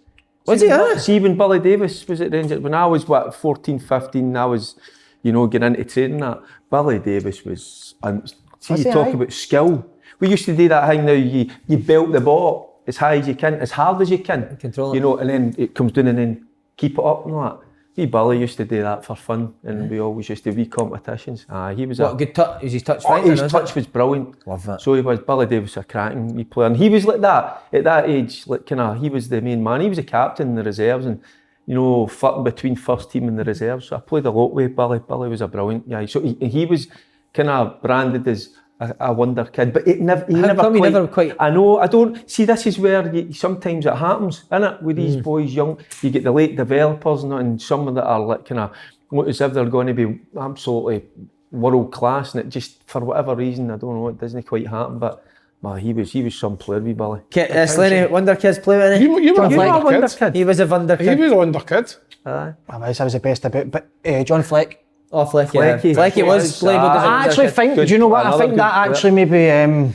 Was he? See, when Billy Davis was at Rangers, when I was 14, 15, I was, getting into training that. Billy Davis was, you talk about skill. We used to do that thing now, you belt the ball as high as you can, as hard as you can. Control it. And then it comes down and then keep it up and all that. Billy used to do that for fun, and we always used to wee competitions. He was good touch. Was his touch fine? His touch was brilliant. Love that. So he was. Billy Davis was a cracking wee player, and he was like that at that age. Like he was the main man. He was a captain in the reserves, and flirting between first team and the reserves. So I played a lot with Billy. Billy was a brilliant guy. So he was kind of branded as a wonder kid, but he never quite. I know. I don't see. This is where sometimes it happens, innit? With these boys young, you get the late developers and some that are like look as if they're going to be absolutely world class, and it just for whatever reason, I don't know, it doesn't quite happen. But he was some player, wee Billy. Slaney, Wonder Kids play with any? You were a wonder kid. He was a Wonder Kid. He was a wonder kid. I was the best about, but John Fleck. Oh, Flecky. Flecky was labelled as a I actually think, do you know what? I think that actually maybe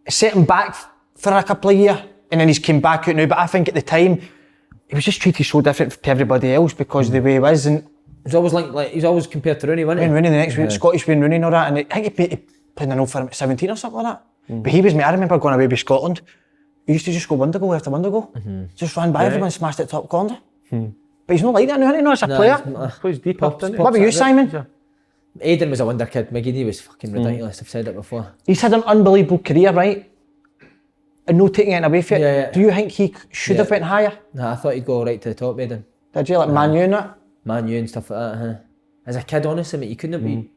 set him back for a couple of years, and then he's came back out now. But I think at the time, he was just treated so different to everybody else because the way he was. And he's always he's always compared to Rooney, wasn't he? Rooney the next week, Scottish Wayne Rooney and all that. And I think he played an old firm at 17 or something like that. But he was me. I remember going away with Scotland. He used to just go wonder goal after wonder goal. Just ran by everyone, smashed it top corner. But he's not like that now, isn't he? No, as a player. Plays deep up, doesn't he? What about you, Simon? Aidan was a wonder kid. McGeady was fucking ridiculous. I've said it before. He's had an unbelievable career, right? And no taking it away from it. Yeah. Do you think he should have went higher? Nah, I thought he'd go right to the top, Aidan. Did you? Like Man U and that? Man U and stuff like that, huh? As a kid, honestly, mate, you couldn't be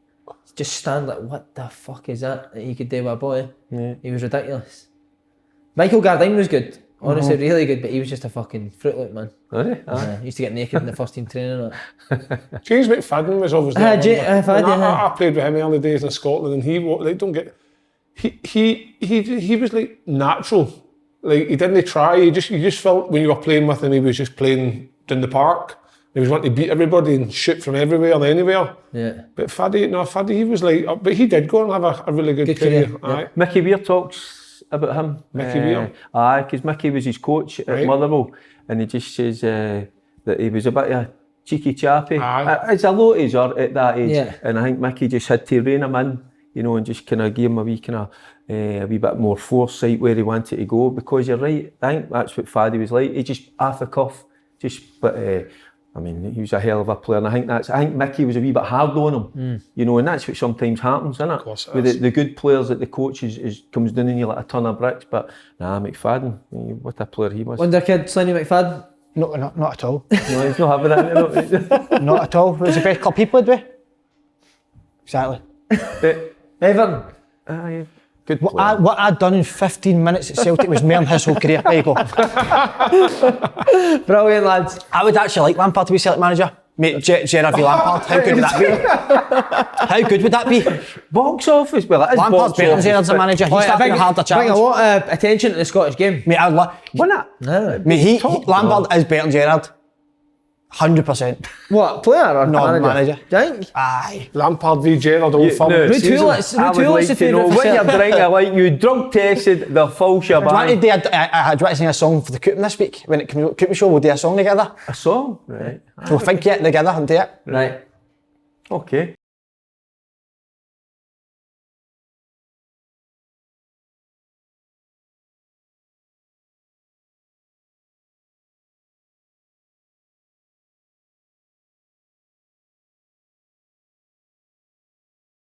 just stand like, what the fuck is that he could do with a boy? Yeah. He was ridiculous. Michael Gardine was good. Honestly, really good, but he was just a fucking Fruit Loop, man. Really? He used to get naked in the first team training. James McFadden was obviously. I played with him early days in Scotland, and he was like natural. Like he didn't try. You just felt when you were playing with him, he was just playing in the park. He was wanting to beat everybody and shoot from everywhere and anywhere. Yeah. But Faddy, he was like, but he did go and have a really good career. Yeah. Mickey Weir talks about him. Mickey Weir? Aye, because Mickey was his coach at Motherwell, and he just says that he was a bit of a cheeky chappy. As a lot age or at that age, and I think Mickey just had to rein him in, and just kind of give him a wee bit more foresight where he wanted to go. Because you're right, I think that's what Faddy was like. He just off the cuff, I mean, he was a hell of a player, and I think Mickey was a wee bit hard on him, and that's what sometimes happens, isn't it? Of course it with is. the good players that the coach comes down on you like a ton of bricks. But McFadden, what a player he was. Wonder Kid, Slaney McFadden? No, not at all. No, he's not having that. Not at all. It was the best club he played with. Exactly. Everton? Good player. What I'd done in 15 minutes at Celtic was more than his whole career. There you go. Brilliant, lads. I would actually like Lampard to be Celtic manager. Mate, Gerrard v Lampard, how good would that be? How good would that be? Box office, well, it is Lampard's better than Gerrard's a manager. He's having a harder challenge. Bring a lot of attention to the Scottish game. Mate, I'd love... Why not? No. Mate, Lampard is better than Gerrard. 100%. What, player or manager? Do you think? Aye. Lampard v Gerrard, Old Firm. Ruud Hulett's the favourite for when you're Celtic. drinking, like you drug tested the full shebang. I had to sing a song for the Coopin this week. When it comes out, Coopin show, we'll do a song together. A song? Right. We'll think it together and do it. Right. Okay.